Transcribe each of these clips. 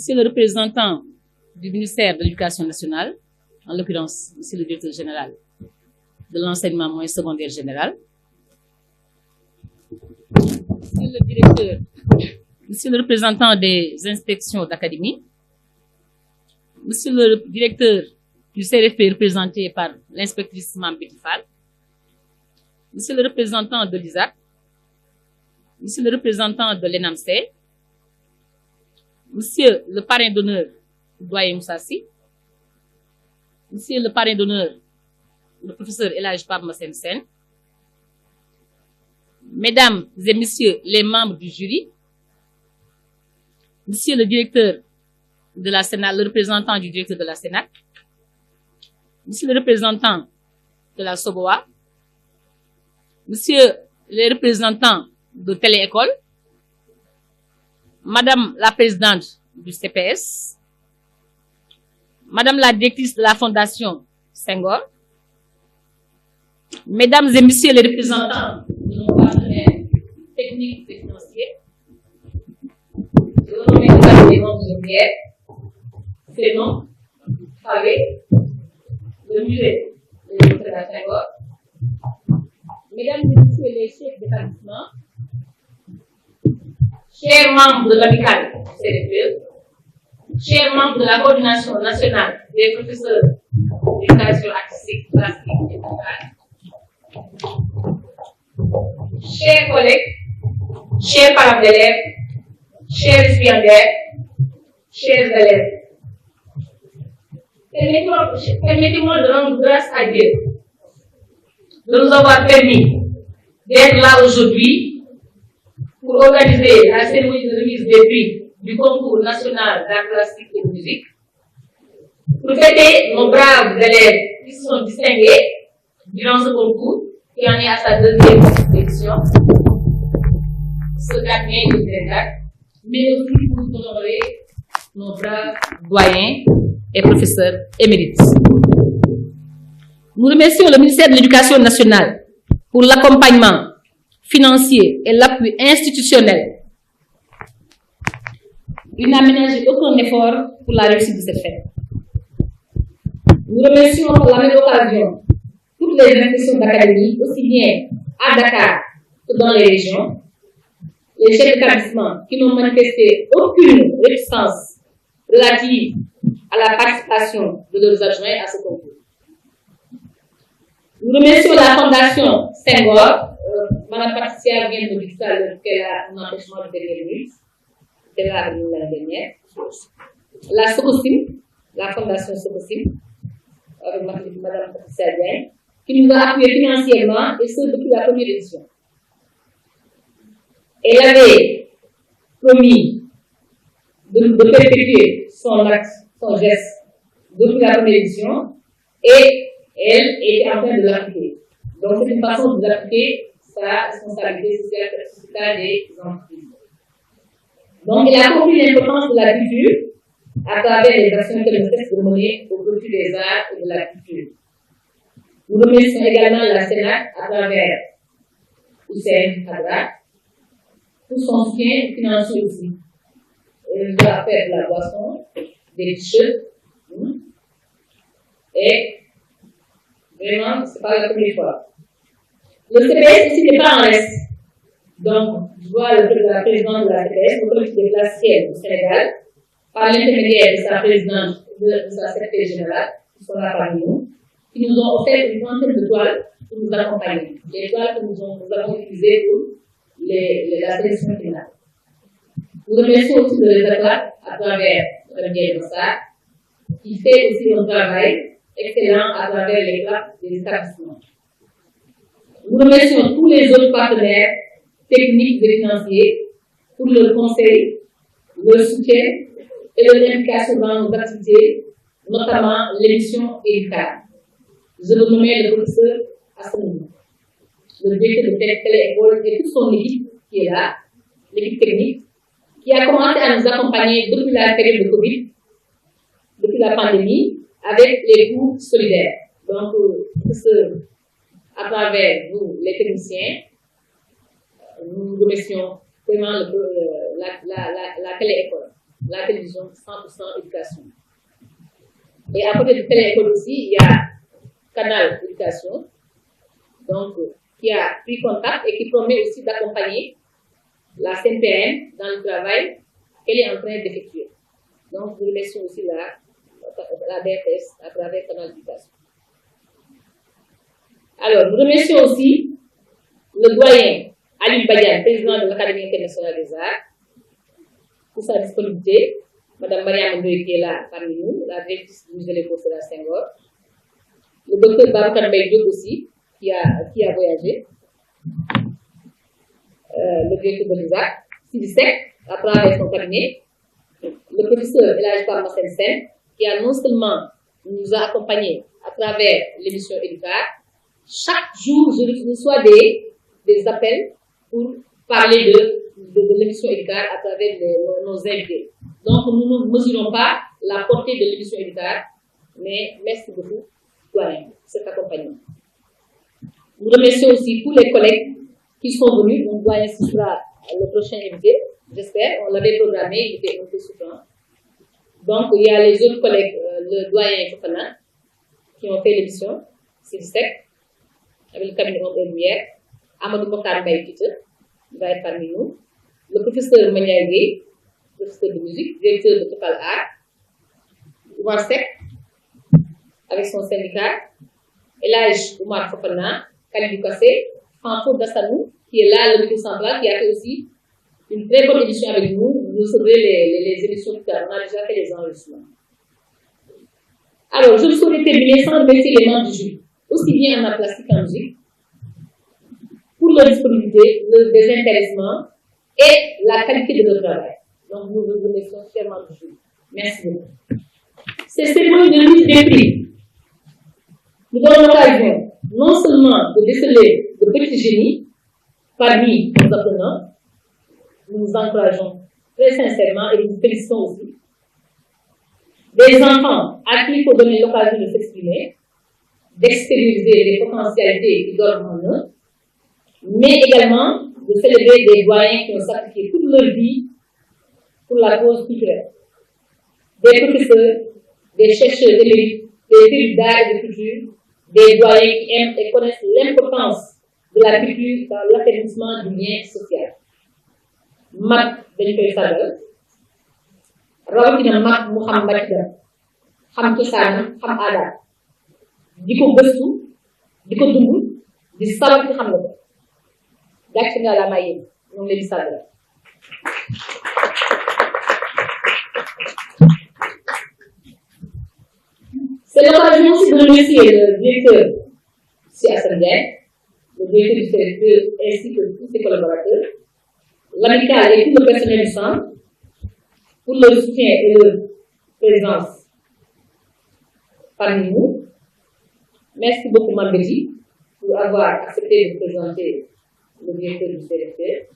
Monsieur le représentant du ministère de l'Éducation nationale, en l'occurrence, Monsieur le directeur général de l'enseignement moyen secondaire général, Monsieur le représentant des inspections d'académie, Monsieur le directeur du CRFP représenté par l'inspectrice Mambeti Fall, Monsieur le représentant de l'ISAC, Monsieur le représentant de l'ENAMC, Monsieur le parrain d'honneur, doyen Moussassi, Monsieur le parrain d'honneur, le professeur Elhadji Pape Massène Sène, Mesdames et Messieurs les membres du jury, Monsieur le directeur de la Sénat, le représentant du directeur de la Sénat, Monsieur le représentant de la SOBOA, Monsieur les représentants de Télé-École, Madame la présidente du CPS, Madame la directrice de la Fondation Senghor, Mesdames et Messieurs les représentants de nos partenaires techniques et financiers, je vous remercie les noms de Pierre, Fénon, Favé, le musée de l'État Senghor, Mesdames et Messieurs les chefs d'établissement, chers membres de l'amicale CRFPE, chers membres de la coordination nationale des professeurs d'éducation artistique, plastique et musicale, chers collègues, chers parents d'élèves, chers récipiendaires, chers élèves, permettez-moi de rendre grâce à Dieu de nous avoir permis d'être là aujourd'hui pour organiser la cérémonie de remise des prix du concours national d'art plastique et de musique, pour fêter nos braves élèves qui se sont distingués durant ce concours, qui en est à sa deuxième édition, ce 4 mai 2024, mais aussi pour honorer nos braves doyens et professeurs émérites. Nous remercions le ministère de l'Éducation nationale pour l'accompagnement financier et l'appui institutionnel. Il n'a ménagé aucun effort pour la réussite de cette fête. Nous remercions par la même occasion toutes les institutions d'académie, aussi bien à Dakar que dans les régions, les chefs d'établissement qui n'ont manifesté aucune réticence relative à la participation de leurs adjoints à ce concours. Nous remercions la Fondation Senghor. Madame Patricia vient de dire qu'elle a un empêchement de dernière minute. C'est la dernière. La Socosim, la Fondation Socosim, avec Madame Patricia Diagne, qui nous a appuyé financièrement, et ce depuis la première édition. Elle avait promis de perpétuer son acte, son geste depuis la première édition, et elle est en train de l'appliquer. Donc c'est une façon de l'appliquer sa responsabilité sociale des entreprises. Donc elle a compris l'importance de la culture à travers les actions qu'elle ne cesse de mener au profit des arts et de la culture. Nous remercions également la Sénat à travers Hussein Hadra pour son soutien financier aussi. Elle va faire de la boisson, des t-shirts, et vraiment, ce n'est pas la première fois. Le CPS aussi n'est pas en reste. Donc, je vois la présidente de la CPS, le comité des placiers au Sénégal, par l'intermédiaire de sa présidente, de sa secrétaire générale, qui sont là parmi nous, qui nous ont offert une vingtaine de toiles pour nous accompagner. Les toiles que nous avons utilisées pour la sélection finale. Nous remercions aussi le réservoir à travers le Ndiaye Dossard, qui fait aussi un travail excellent à travers les classes des établissements. Nous remercions tous les autres partenaires techniques et financiers pour leur conseil, leur soutien et leur implication dans nos activités, notamment l'émission EDUCAD. Je veux nommer le professeur Assouline, le directeur de Télé-École et toute son équipe qui est là, l'équipe technique, qui a commencé à nous accompagner depuis la période de Covid, depuis la pandémie, avec les cours solidaires. Donc, à travers vous, les techniciens, nous remercions vraiment la Télé-École. la télévision 100% éducation. Et à côté de Télé-École aussi, il y a Canal Éducation, donc qui a pris contact et qui promet aussi d'accompagner la CNPN dans le travail qu'elle est en train d'effectuer. Donc, nous remercions aussi la DFS à travers Canal Éducation. Alors, nous remercions aussi le doyen Ali Badian, président de l'Académie internationale des arts, pour sa disponibilité. Madame Mariam Ndoye qui est là parmi nous, la directrice du musée Léopold Sédar Senghor. Le docteur Babacar Mbaye Diop aussi, qui a voyagé. Le directeur de l'ISAC, Sidisek, à travers son cabinet. Le professeur Elhadji Pape Massène Sène, qui a non seulement nous a accompagnés à travers l'émission Éducar. Chaque jour, je reçois des appels pour parler de l'émission Éducar à travers nos invités. Donc, nous ne mesurons pas la portée de l'émission Éducar, mais merci beaucoup, doyen, pour cet accompagnement. Nous remercions aussi tous les collègues qui sont venus. Donc, doyen, ce sera le prochain invité, j'espère. On l'avait programmé, il était un peu souffrant. Donc, il y a les autres collègues, le doyen Fofana, qui ont fait l'émission, c'est du sec, avec le cabinet Ombre et Lumière. Amadou Mokhtar Mbaye Peter, il va être parmi nous. Le professeur Mania Gueye, professeur de musique, directeur de Total Art. Oumar Seck, avec son syndicat. Elhadji Oumar Fofana, Khalidou Kassé, Fanfo Dassanou, qui est là, le micro central, qui a fait aussi une très bonne émission avec nous. Vous saurez les émissions plus tard. On a déjà fait les enregistrements. Alors, je ne saurais terminer sans remercier les membres du jury, aussi bien en art plastique qu'en musique, pour leur disponibilité, leur désintéressement et la qualité de leur travail. Donc, nous vous remercions chèrement du jury. Merci beaucoup. Ces cérémonies de remise des prix nous donnent l'occasion non seulement de déceler de petits génies parmi nos apprenants, nous nous encourageons très sincèrement et nous vous félicitons aussi. Des enfants à qui il faut donner l'occasion de s'exprimer, d'extérioriser les potentialités qui dorment en eux, mais également de célébrer des doyens qui ont sacrifié toute leur vie pour la cause culturelle. Des professeurs, des chercheurs émérites, des férus d'art et de culture, des doyens qui aiment et connaissent l'importance de la culture dans l'affermissement du lien social. Mag dañ koy sagal rawatina mag mu xam mbaccam xam cosaanam xam aadaam di ko gëstu di ko dund di sabab ci xam nga ko gàcce nga la may yéen ñoom leen di sagal. C'est l'occasion aussi de remercier le directeur M. Assane Diagne, le directeur du CRFPE ainsi que tous ses collaborateurs, l'amicale et tout le personnel du centre pour leur soutien et leur présence parmi nous. Merci beaucoup, Mambéji, pour avoir accepté de présenter le directeur du CRFPE.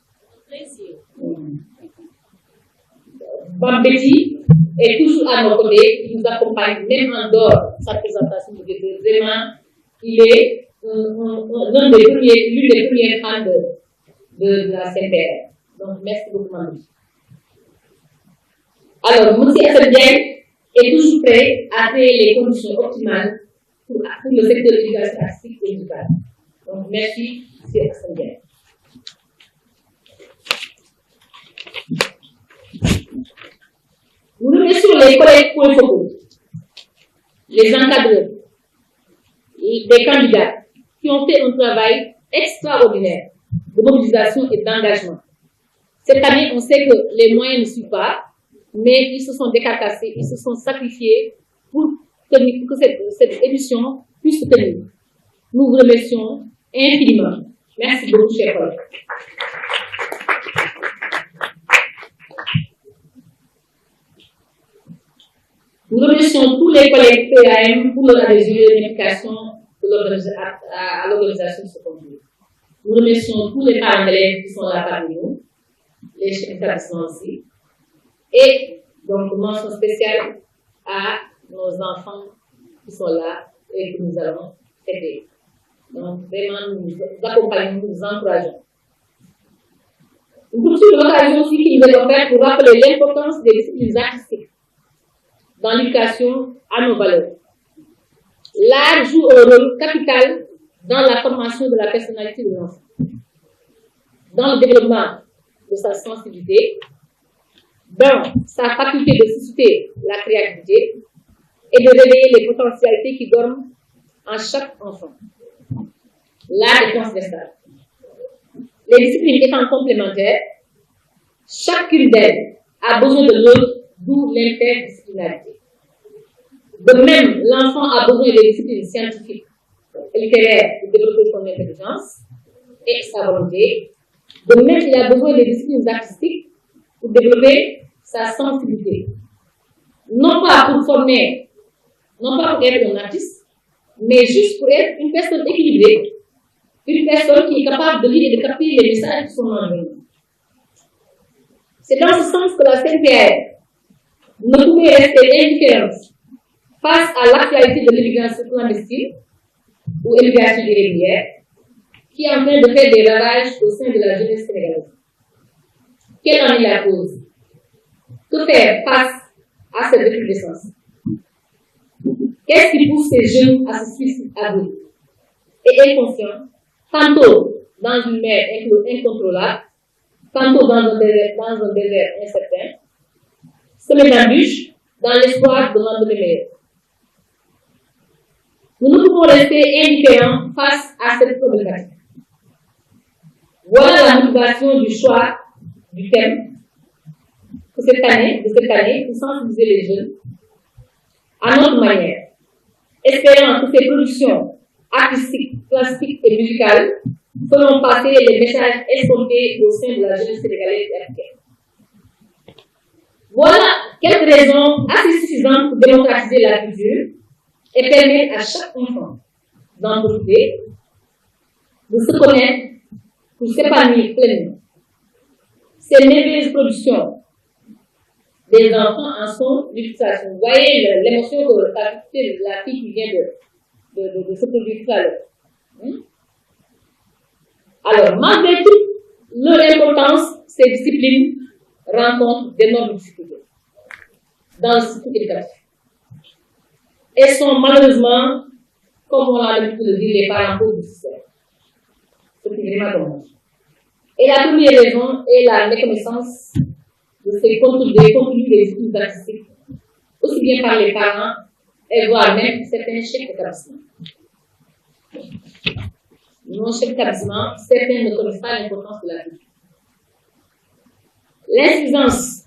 Mambéji est toujours à nos côtés, il nous accompagne même en dehors de sa présentation du directeur. Vraiment, il est l'une des premières femmes de la CNPR. Donc, merci beaucoup, Mambéji. Alors, M. Assane Diagne est toujours prêt à créer les conditions optimales pour le secteur de l'éducation artistique et musicale. Donc, merci, M. Assane Diagne. Nous remercions les collègues points focaux, les encadreurs, des candidats qui ont fait un travail extraordinaire de mobilisation et d'engagement. Cette année, on sait que les moyens ne suivent pas, mais ils se sont décarcassés, ils se sont sacrifiés pour que cette émission puisse se tenir. Nous vous remercions infiniment. Merci beaucoup, chers collègues. Nous remercions tous les collègues PAM pour leur adhésion et leur implication à l'organisation de ce concours. Nous remercions tous les parents d'élèves qui sont là parmi nous, les chefs d'établissement aussi, et donc mention spéciale à nos enfants qui sont là et que nous allons aider. Donc vraiment, nous accompagnons, nous encourageons. Une l'occasion aussi qui nous est offerte pour rappeler l'importance des disciplines artistiques dans l'éducation à nos valeurs. L'art joue un rôle capital dans la formation de la personnalité de l'enfant, dans le développement de sa sensibilité, dans sa faculté de susciter la créativité et de réveiller les potentialités qui dorment en chaque enfant. L'art est transversal. Les disciplines étant complémentaires, chacune d'elles a besoin de l'autre, d'où l'interdisciplinarité. De même, l'enfant a besoin des disciplines scientifiques et littéraires pour développer son intelligence et sa volonté. De même, il a besoin des disciplines artistiques pour développer sa sensibilité. Non pas pour former, non pas pour être un artiste, mais juste pour être une personne équilibrée, une personne qui est capable de lire et de capter les messages qui sont envoyés. C'est dans ce sens que la CNPR ne pouvait rester indifférente face à l'actualité de l'immigration clandestine ou immigration irrégulière qui est en train de faire des ravages au sein de la jeunesse sénégalaise. Quelle en est la cause? Que faire face à cette recrudescence? Qu'est-ce qui pousse ces jeunes à se suicider aveugles et inconscients, tantôt dans une mer incontrôlable, tantôt dans un désert incertain, semés d'embûches dans l'espoir de lendemain meilleur? Nous ne pouvons rester indifférents face à cette problématique. Voilà la motivation du choix du thème de cette année, pour sensibiliser les jeunes à notre manière, espérant que ces productions artistiques, plastiques et musicales feront passer les messages escomptés au sein de la jeunesse sénégalaise et africaine. Voilà quelques raisons assez suffisantes pour démocratiser la culture et permettre à chaque enfant d'en profiter, de se connaître, pour s'épanouir pleinement. Ces merveilleuses productions des enfants en sont l'illustration. Vous voyez l'émotion que la fille qui vient de se produire tout à l'heure. Alors, malgré toute leur importance, ces disciplines rencontrent d'énormes difficultés dans le système éducatif. Elles sont malheureusement, comme on a l'habitude de dire, les parents pauvres du système. C'est vraiment dommage. Et la première raison est la méconnaissance de ces contenus des études artistiques, aussi bien par les parents et voire même certains chefs d'établissement. Nos chefs d'établissement, certains ne connaissent pas l'importance de la culture. L'insuffisance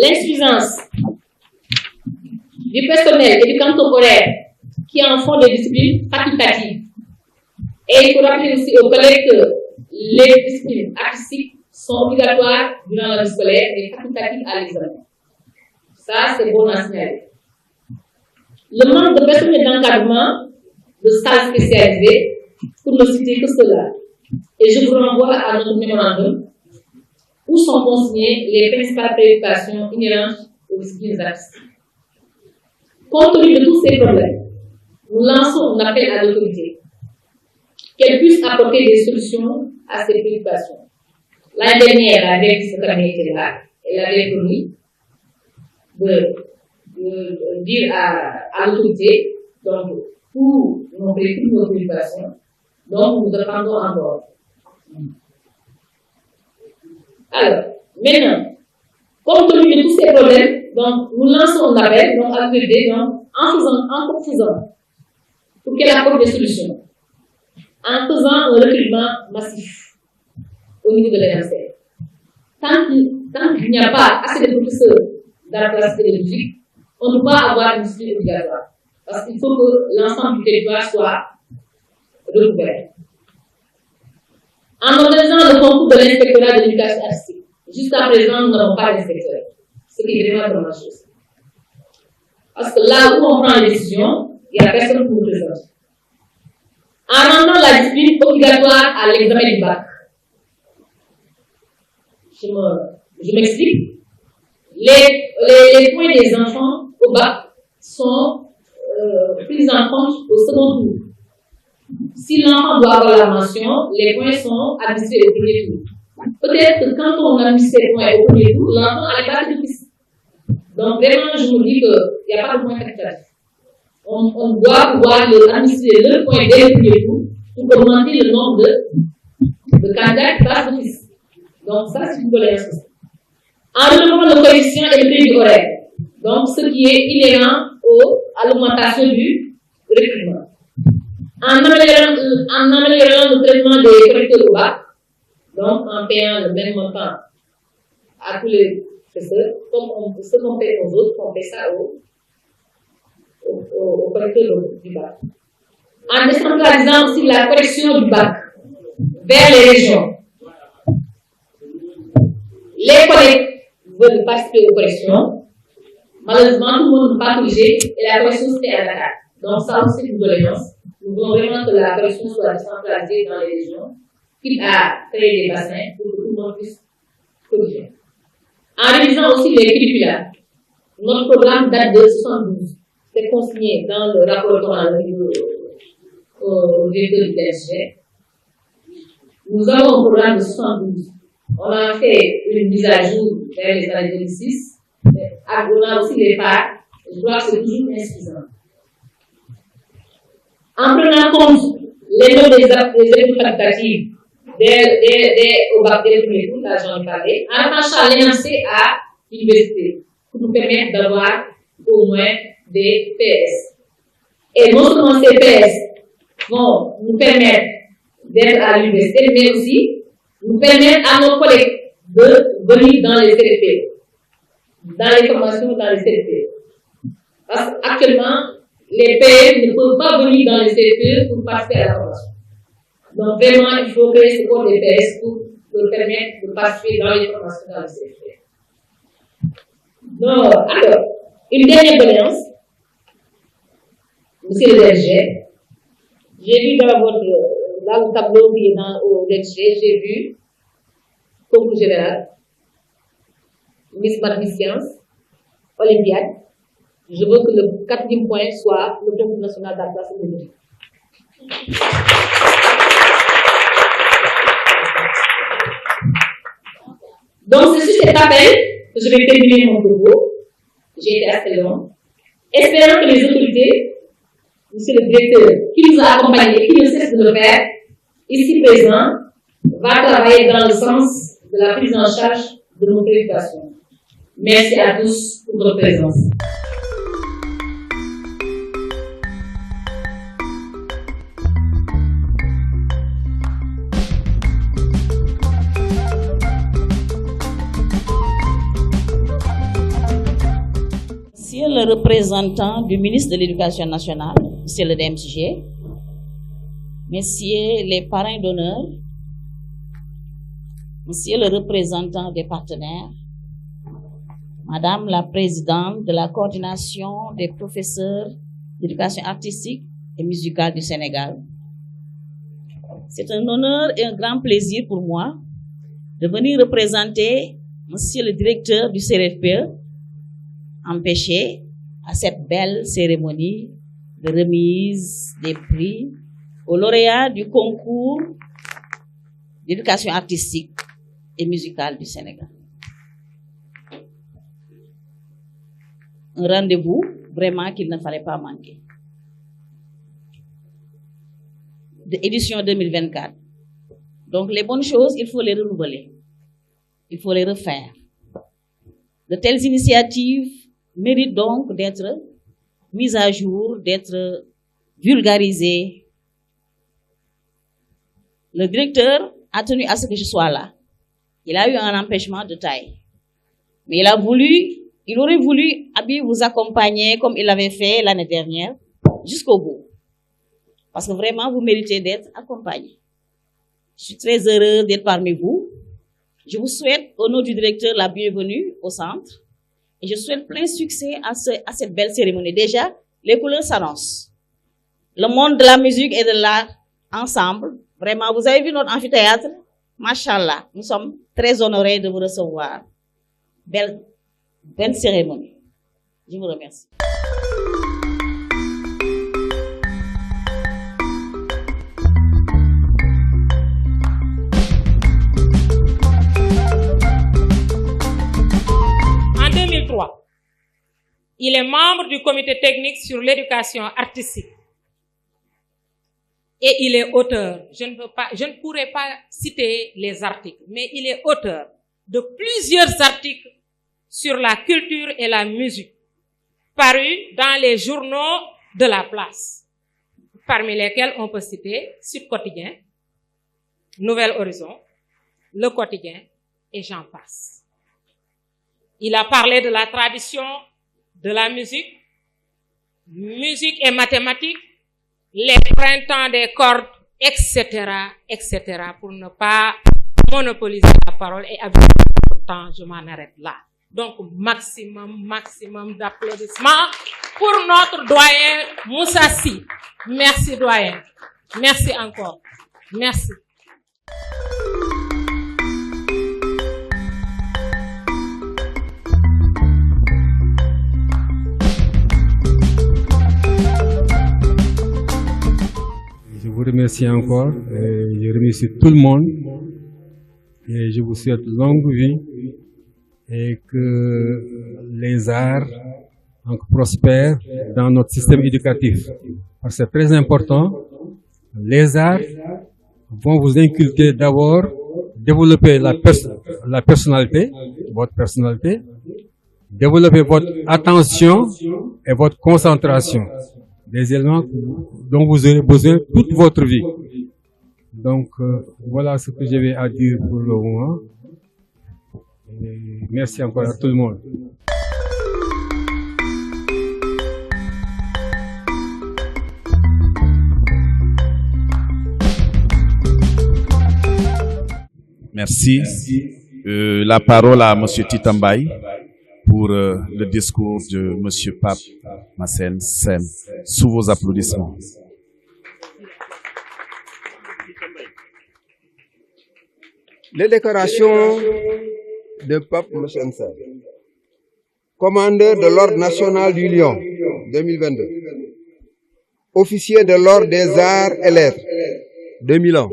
l'insuffisance du personnel et du canton horaire qui en font des disciplines facultatives. Et il faut rappeler aussi aux collègues que les disciplines artistiques sont obligatoires durant la vie scolaire et facultatives à l'examen. Ça, c'est bon à signaler. Le manque de personnel d'encadrement, de salles spécialisées, pour ne citer que cela. Et je vous renvoie à notre mémorandum où sont consignées les principales préoccupations inhérentes aux disciplines artistiques. Compte tenu de tous ces problèmes, nous lançons un appel à l'autorité qu'elle puisse apporter des solutions à ces préoccupations. L'année dernière, la directrice de cabinet était là, elle avait promis de dire à l'autorité, donc, pour montrer toutes nos préoccupations, donc nous attendons encore. Alors, maintenant, compte tenu de tous ces problèmes, donc, nous lançons un appel donc, à l'autorité en proposant pour qu'elle apporte des solutions, en faisant un recrutement massif au niveau de l'ENSR. Tant qu'il n'y a pas assez de professeurs dans la classe de musique, on ne peut pas avoir une discipline obligatoire. Parce qu'il faut que l'ensemble du territoire soit recouvert. En organisant le concours de l'inspectorat de l'éducation artistique, jusqu'à présent, nous n'avons pas d'inspecteur. Ce qui est vraiment dommage. Parce que là où on prend les décisions, il n'y a personne pour nous présenter. En rendant la discipline obligatoire à l'examen du bac, Je m'explique. Les points des enfants au bac sont pris en compte au second tour. Si l'enfant doit avoir la mention, les points sont administrés au premier tour. Peut-être que quand on administre les points au premier tour, l'enfant a pas de piste. Donc vraiment, je me dis qu'il n'y a pas de point quantitatif. On doit pouvoir administrer le point dès le premier tour pour augmenter le nombre de candidats qui passent de piste. Donc ça, c'est une tolérance. En relevant le coefficient et le crédit horaire, donc ce qui est inhérent à l'augmentation du recrutement. En améliorant le traitement des correcteurs au bac, donc en payant le même montant à tous les professeurs, comme ce qu'on paie aux autres, on paie ça aux correcteurs du bac. En décentralisant aussi la correction du bac vers les régions. Les collègues veulent participer aux corrections. Malheureusement, tout le monde ne peut pas corriger et la correction se fait à Dakar. Donc ça aussi, c'est une doléance. Nous voulons vraiment que la correction soit décentralisée dans les régions, quitte à créer des bassins pour que tout le monde puisse corriger. En révisant aussi les curricula, notre programme date de 72. C'est consigné dans le rapport qu'on a remis au directeur du DSG. Nous avons un programme de 72. On a fait une mise à jour vers les années 2006. Mais on a aussi les parts. Je crois que c'est toujours insuffisant. En prenant compte les notes des écoles facultatives au bac des premiers cours, là j'en ai parlé, en attachant l'énoncé à l'université pour nous permettre d'avoir au moins des PS. Et non seulement ces PS vont nous permettre d'être à l'université, mais aussi nous permettre à nos collègues de venir dans les CRP, dans les formations dans les CRP. Parce qu'actuellement, les PM ne peuvent pas venir dans les CRP pour participer à la formation. Donc vraiment, il faut créer ce corps des PS pour leur permettre de participer dans les formations dans les CRP. Donc, alors, une dernière doléance, monsieur le DG, j'ai vu dans le tableau qui est au DG, j'ai vu concours général, Miss Sciences, Olympiade. Je veux que le 4e point soit le concours national d'adaptation numérique. Donc, c'est sur cet appel que je vais terminer mon propos. J'ai été assez long. Espérons que les autorités, monsieur le directeur, qui nous a accompagnés et qui ne cesse de le faire, ici présent, va travailler dans le sens de la prise en charge de nos préoccupations. Merci à tous pour votre présence. Monsieur le représentant du ministre de l'Éducation nationale, monsieur le DMCG, messieurs les parrains d'honneur, monsieur le représentant des partenaires, madame la présidente de la coordination des professeurs d'éducation artistique et musicale du Sénégal. C'est un honneur et un grand plaisir pour moi de venir représenter monsieur le directeur du CRFPE, empêché à cette belle cérémonie de remise des prix aux lauréats du concours d'éducation artistique et musicale du Sénégal. Un rendez-vous vraiment qu'il ne fallait pas manquer. De édition 2024. Donc les bonnes choses, il faut les renouveler. Il faut les refaire. De telles initiatives méritent donc d'être mises à jour, d'être vulgarisées. Le directeur a tenu à ce que je sois là. Il a eu un empêchement de taille. Mais il aurait voulu vous accompagner comme il l'avait fait l'année dernière, jusqu'au bout. Parce que vraiment, vous méritez d'être accompagné. Je suis très heureuse d'être parmi vous. Je vous souhaite, au nom du directeur, la bienvenue au centre. Et je souhaite plein succès à cette belle cérémonie. Déjà, les couleurs s'annoncent. Le monde de la musique et de l'art ensemble. Vraiment, vous avez vu notre amphithéâtre? Machallah, nous sommes très honorés de vous recevoir. Belle cérémonie. Je vous remercie. En 2003, il est membre du comité technique sur l'éducation artistique. Et il est auteur, je ne pourrais pas citer les articles, mais il est auteur de plusieurs articles sur la culture et la musique, parus dans les journaux de la place, parmi lesquels on peut citer Sud Quotidien, Nouvel Horizon, Le Quotidien, et j'en passe. Il a parlé de la tradition, de la musique, musique et mathématiques, les printemps des cordes, etc., etc., pour ne pas monopoliser la parole et abuser de temps, je m'en arrête là. Donc, maximum d'applaudissements pour notre doyen Moussa Sy. Merci, doyen. Merci encore. Merci. Je vous remercie encore, je remercie tout le monde et je vous souhaite longue vie et que les arts prospèrent dans notre système éducatif. Parce que c'est très important, les arts vont vous inculquer d'abord, développer la personnalité, votre personnalité, développer votre attention et votre concentration. Des éléments dont vous aurez besoin toute votre vie. Donc, voilà ce que j'avais à dire pour le moment. Et merci encore à tout le monde. Merci. La parole à Monsieur Titambaye pour le discours de Monsieur Pape Massène Sène. Sous vos applaudissements. Les décorations de Pape Massène Sène. Commandeur de l'Ordre national du Lion, 2022. Officier de l'Ordre des arts et lettres, 2000 ans.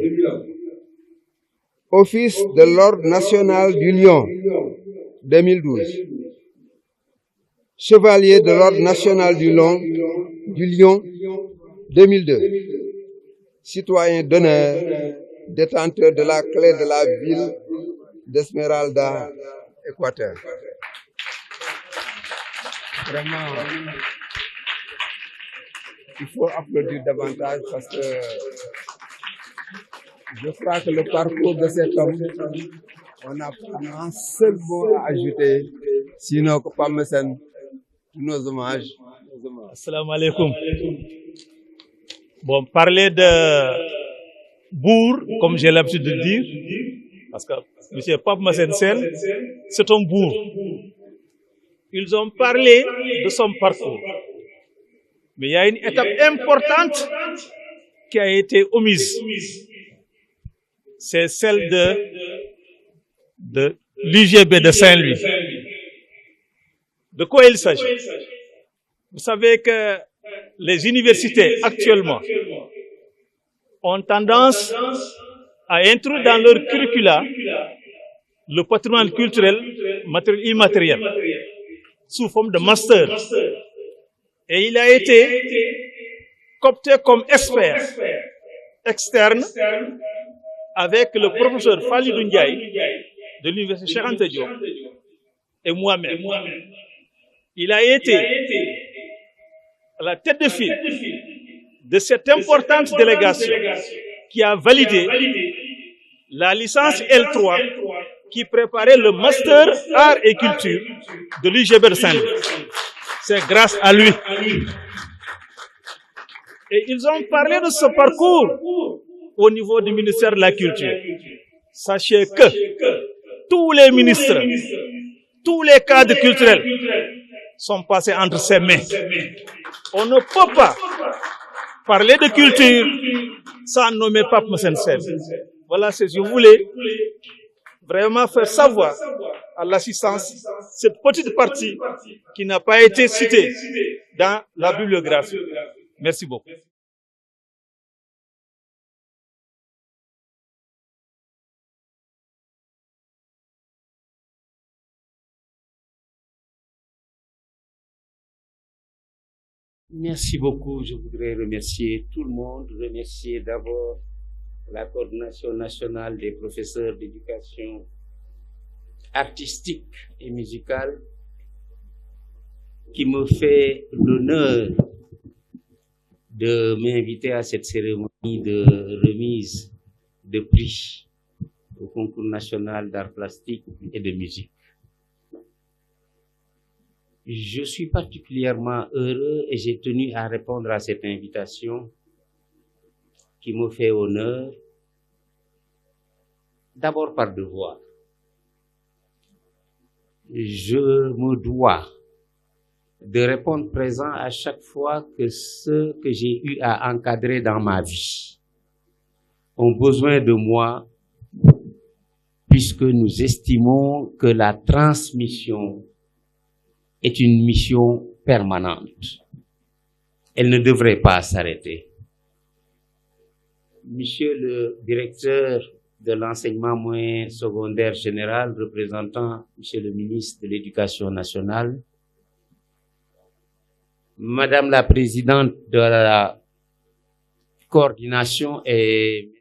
Office de l'Ordre national du Lion, 2012. Chevalier de l'Ordre national du Lion, 2002. Citoyen d'honneur, détenteur de la clé de la ville d'Esmeralda, Équateur. Vraiment, il faut applaudir davantage parce que je crois que le parcours de cet homme, on n'a pas un seul mot à ajouter, sinon que Pape Massène, tous nos hommages. Assalamu alaikum. Bon, parler de bourg, comme j'ai l'habitude de dire, parce que M. Pape Massène Sène, c'est un bourg. Ils ont parlé de son parcours. Mais il y a une étape importante qui a été omise. C'est celle de l'UGB de Saint-Louis. De quoi il s'agit? Vous savez que les universités actuellement ont tendance à introduire dans leur curricula le patrimoine culturel, matériel, immatériel, sous forme de master. Et il a été coopté comme expert externe avec le professeur Falidou Ndiaye de l'université Cheikh Anta Diop et moi-même. Il a été à la tête de file de cette importante délégation qui a validé la licence L3 qui préparait le master art et culture de l'UGB de Saint-Louis. C'est grâce à lui. Et ils ont parlé de ce parcours au niveau du ministère de la Culture. Sachez que tous les ministres, tous les cadres culturels sont passés entre ses mains. On ne peut pas parler de culture sans nommer Pape Massène Sène. Voilà, je voulais vraiment faire savoir à l'assistance cette petite partie qui n'a pas été citée dans la bibliographie. Merci beaucoup. Merci beaucoup. Je voudrais remercier tout le monde, remercier d'abord la coordination nationale des professeurs d'éducation artistique et musicale qui me fait l'honneur de m'inviter à cette cérémonie de remise de prix au concours national d'art plastique et de musique. Je suis particulièrement heureux et j'ai tenu à répondre à cette invitation qui me fait honneur, d'abord par devoir. Je me dois de répondre présent à chaque fois que ceux que j'ai eu à encadrer dans ma vie ont besoin de moi, puisque nous estimons que la transmission est une mission permanente. Elle ne devrait pas s'arrêter. Monsieur le directeur de l'enseignement moyen secondaire général, représentant Monsieur le ministre de l'Éducation nationale, Madame la présidente de la coordination et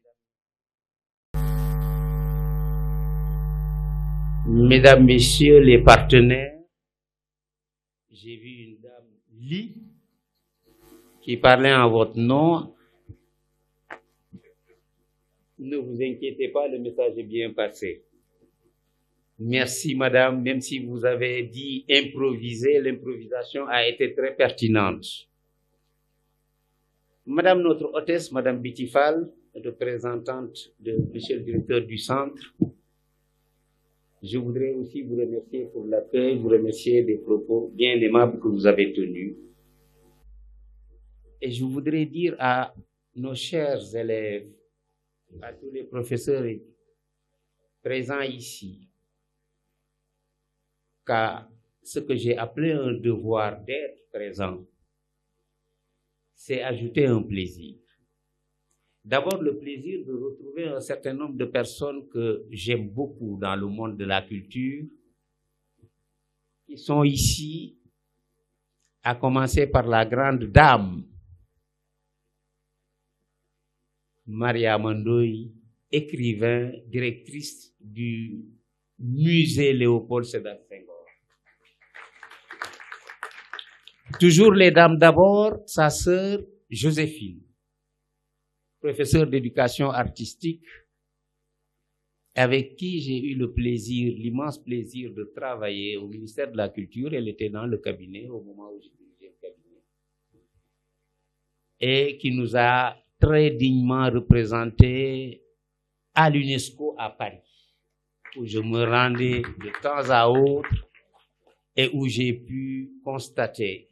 Mesdames, Messieurs les partenaires, j'ai vu une dame, Lee, qui parlait en votre nom. Ne vous inquiétez pas, le message est bien passé. Merci, madame. Même si vous avez dit improviser, l'improvisation a été très pertinente. Madame notre hôtesse, madame Bitifal, représentante de monsieur le directeur du centre, je voudrais aussi vous remercier pour l'accueil, vous remercier des propos bien aimables que vous avez tenus. Et je voudrais dire à nos chers élèves, à tous les professeurs présents ici, qu'à ce que j'ai appelé un devoir d'être présent, c'est ajouter un plaisir. D'abord, le plaisir de retrouver un certain nombre de personnes que j'aime beaucoup dans le monde de la culture, qui sont ici, à commencer par la grande dame, Maria Mandoy, écrivain, directrice du musée Léopold Sédar Senghor. Toujours les dames d'abord, sa sœur Joséphine, professeure d'éducation artistique, avec qui j'ai eu le plaisir, l'immense plaisir de travailler au ministère de la Culture. Elle était dans le cabinet au moment où je dirigeais le cabinet. Et qui nous a très dignement représentés à l'UNESCO à Paris, où je me rendais de temps à autre et où j'ai pu constater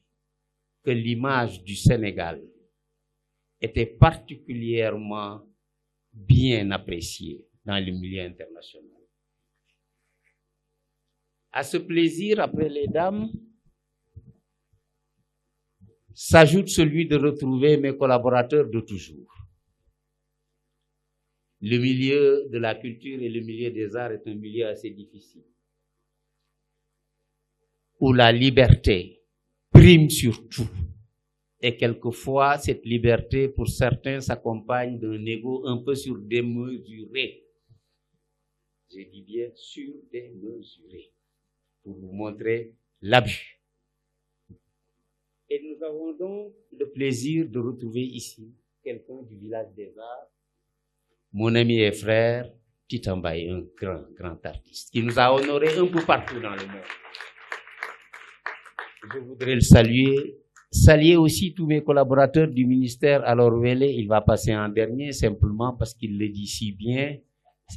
que l'image du Sénégal était particulièrement bien appréciée dans le milieu international. À ce plaisir, après les dames, s'ajoute celui de retrouver mes collaborateurs de toujours. Le milieu de la culture et le milieu des arts est un milieu assez difficile, où la liberté prime sur tout. Et quelquefois, cette liberté, pour certains, s'accompagne d'un ego un peu surdémesuré. Je dis bien surdémesuré, pour vous montrer l'abus. Et nous avons donc le plaisir de retrouver ici quelqu'un du village des arts, mon ami et frère Titambaye, un grand artiste, qui nous a honorés un peu partout dans le monde. Je voudrais le saluer aussi tous mes collaborateurs du ministère. Alors Wélé, il va passer en dernier, simplement parce qu'il le dit si bien,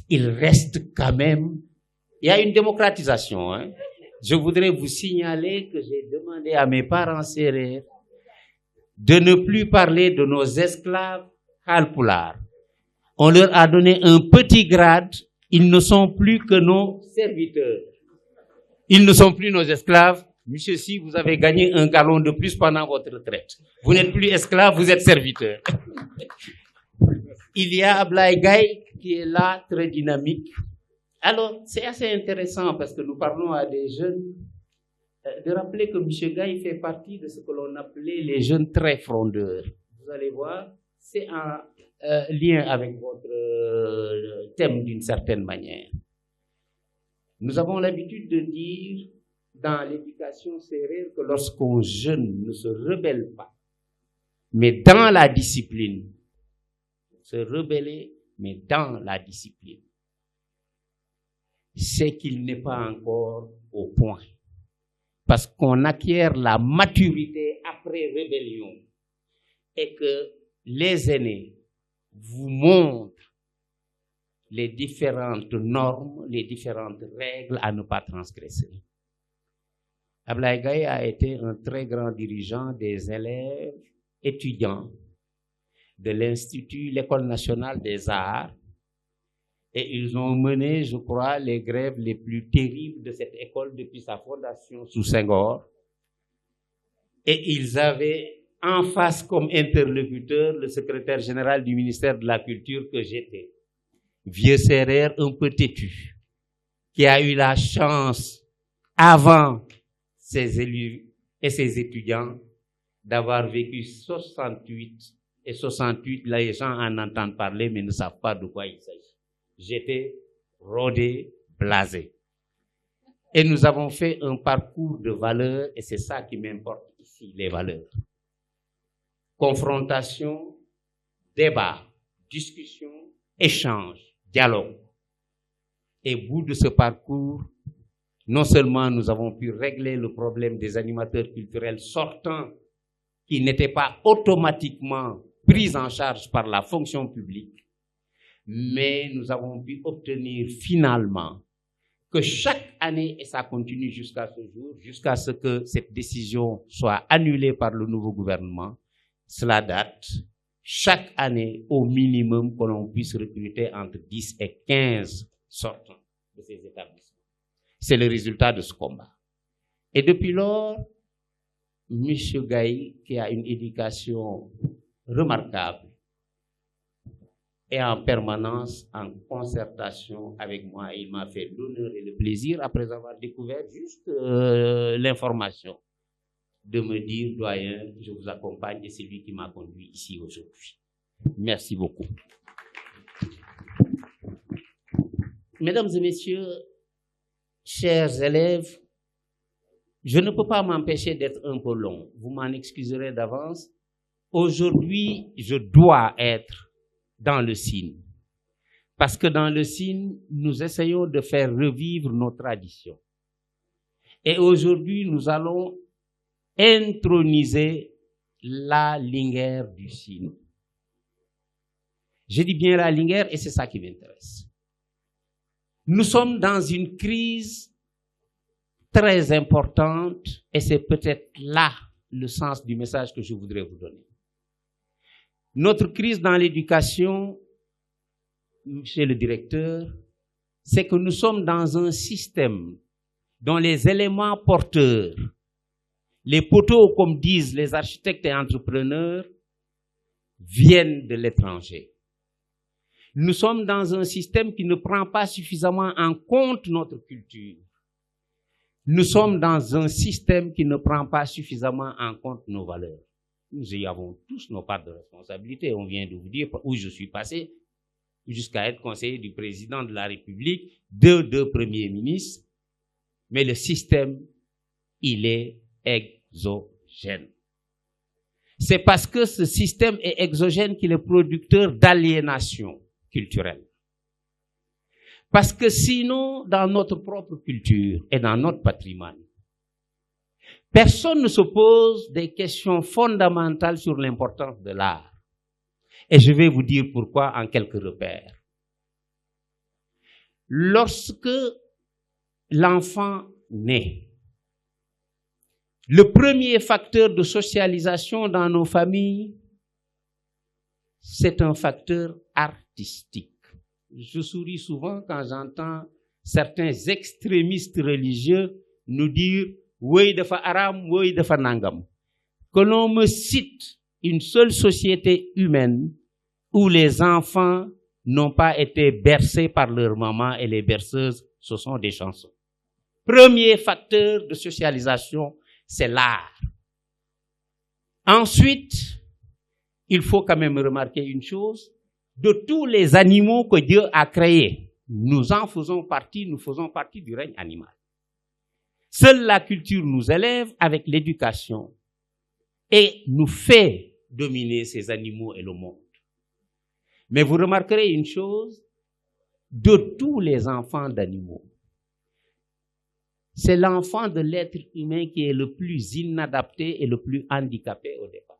il reste quand même, il y a une démocratisation, hein. Je voudrais vous signaler que j'ai demandé à mes parents sérères de ne plus parler de nos esclaves halpulaar, On leur a donné un petit grade. Ils ne sont plus que nos serviteurs. Ils ne sont plus nos esclaves. Monsieur, si vous avez gagné un galon de plus pendant votre retraite, vous n'êtes plus esclave, vous êtes serviteur. Il y a Ablaye Gaye qui est là, très dynamique. Alors, c'est assez intéressant parce que nous parlons à des jeunes, de rappeler que M. Gaye fait partie de ce que l'on appelait les jeunes très frondeurs. Vous allez voir, c'est en lien avec votre thème d'une certaine manière. Nous avons l'habitude de dire dans l'éducation sérère que lorsqu'un jeune ne se rebelle pas, mais dans la discipline, se rebeller, mais dans la discipline, c'est qu'il n'est pas encore au point. Parce qu'on acquiert la maturité après rébellion et que les aînés vous montrent les différentes normes, les différentes règles à ne pas transgresser. Ablaye Gaye a été un très grand dirigeant des élèves étudiants de l'Institut, l'École nationale des arts, et ils ont mené, je crois, les grèves les plus terribles de cette école depuis sa fondation sous Senghor. Et ils avaient en face comme interlocuteur le secrétaire général du ministère de la Culture que j'étais. Vieux sérère un peu têtu, qui a eu la chance, avant ses élus et ses étudiants, d'avoir vécu 68. Et 68, les gens en entendent parler, mais ne savent pas de quoi il s'agit. J'étais rodé, blasé. Et nous avons fait un parcours de valeurs, et c'est ça qui m'importe ici, les valeurs. Confrontation, débat, discussion, échange, dialogue. Et au bout de ce parcours, non seulement nous avons pu régler le problème des animateurs culturels sortants qui n'étaient pas automatiquement pris en charge par la fonction publique, mais nous avons pu obtenir finalement que chaque année, et ça continue jusqu'à ce jour, jusqu'à ce que cette décision soit annulée par le nouveau gouvernement, cela date, chaque année, au minimum, que l'on puisse recruter entre 10 et 15 sortants de ces établissements. C'est le résultat de ce combat. Et depuis lors, M. Gaye, qui a une éducation remarquable, est en permanence en concertation avec moi. Il m'a fait l'honneur et le plaisir, après avoir découvert juste l'information, de me dire, doyen, je vous accompagne, et c'est lui qui m'a conduit ici aujourd'hui. Merci beaucoup. Mesdames et messieurs, chers élèves, je ne peux pas m'empêcher d'être un peu long. Vous m'en excuserez d'avance. Aujourd'hui, je dois être dans le signe. Parce que dans le signe, nous essayons de faire revivre nos traditions. Et aujourd'hui, nous allons introniser la Linguère du signe. Je dis bien la Linguère et c'est ça qui m'intéresse. Nous sommes dans une crise très importante et c'est peut-être là le sens du message que je voudrais vous donner. Notre crise dans l'éducation, monsieur le directeur, c'est que nous sommes dans un système dont les éléments porteurs, les poteaux, comme disent les architectes et entrepreneurs, viennent de l'étranger. Nous sommes dans un système qui ne prend pas suffisamment en compte notre culture. Nous sommes dans un système qui ne prend pas suffisamment en compte nos valeurs. Nous y avons tous nos parts de responsabilité. On vient de vous dire où je suis passé jusqu'à être conseiller du président de la République, deux premiers ministres. Mais le système, il est exogène. C'est parce que ce système est exogène qu'il est producteur d'aliénation culturelle. Parce que sinon, dans notre propre culture et dans notre patrimoine, personne ne se pose des questions fondamentales sur l'importance de l'art. Et je vais vous dire pourquoi en quelques repères. Lorsque l'enfant naît, le premier facteur de socialisation dans nos familles, c'est un facteur artistique. Je souris souvent quand j'entends certains extrémistes religieux nous dire « oui, dafa haram, oui, dafa nangam ». Que l'on me cite une seule société humaine où les enfants n'ont pas été bercés par leur maman et les berceuses, ce sont des chansons. Premier facteur de socialisation, c'est l'art. Ensuite, il faut quand même remarquer une chose, de tous les animaux que Dieu a créés, nous faisons partie du règne animal. Seule la culture nous élève avec l'éducation et nous fait dominer ces animaux et le monde. Mais vous remarquerez une chose, de tous les enfants d'animaux, c'est l'enfant de l'être humain qui est le plus inadapté et le plus handicapé au départ.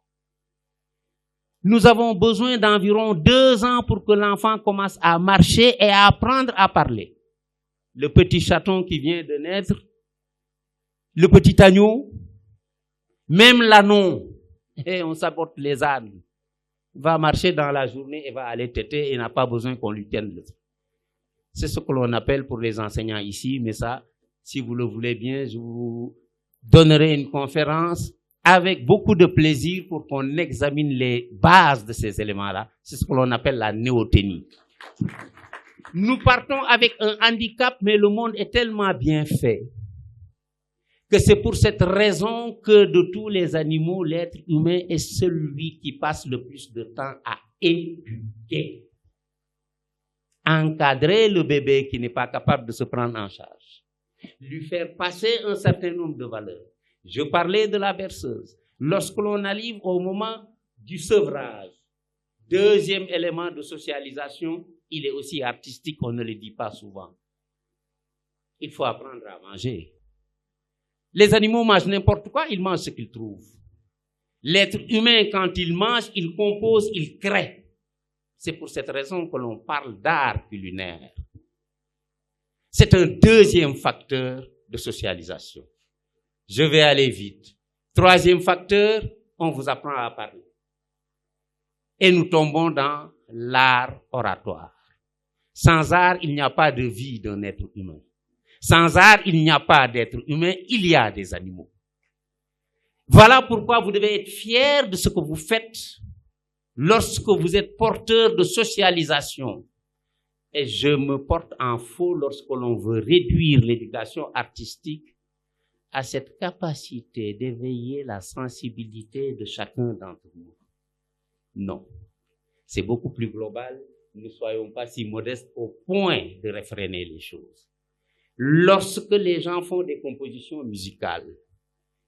Nous avons besoin d'environ 2 ans pour que l'enfant commence à marcher et à apprendre à parler. Le petit chaton qui vient de naître, le petit agneau, même l'ânon, et on s'apporte les ânes, va marcher dans la journée et va aller téter et n'a pas besoin qu'on lui tienne le bras. C'est ce que l'on appelle pour les enseignants ici, mais ça, si vous le voulez bien, je vous donnerai une conférence avec beaucoup de plaisir pour qu'on examine les bases de ces éléments-là. C'est ce que l'on appelle la néoténie. Nous partons avec un handicap, mais le monde est tellement bien fait que c'est pour cette raison que de tous les animaux, l'être humain est celui qui passe le plus de temps à éduquer. Encadrer le bébé qui n'est pas capable de se prendre en charge. Lui faire passer un certain nombre de valeurs. Je parlais de la berceuse. Lorsque l'on arrive au moment du sevrage, deuxième élément de socialisation, il est aussi artistique, on ne le dit pas souvent. Il faut apprendre à manger. Les animaux mangent n'importe quoi, ils mangent ce qu'ils trouvent. L'être humain, quand il mange, il compose, il crée. C'est pour cette raison que l'on parle d'art culinaire. C'est un deuxième facteur de socialisation. Je vais aller vite. Troisième facteur, on vous apprend à parler. Et nous tombons dans l'art oratoire. Sans art, il n'y a pas de vie d'un être humain. Sans art, il n'y a pas d'être humain, il y a des animaux. Voilà pourquoi vous devez être fiers de ce que vous faites lorsque vous êtes porteur de socialisation. Et je me porte en faux lorsque l'on veut réduire l'éducation artistique à cette capacité d'éveiller la sensibilité de chacun d'entre nous. Non. C'est beaucoup plus global. Ne soyons pas si modestes au point de réfréner les choses. Lorsque les gens font des compositions musicales,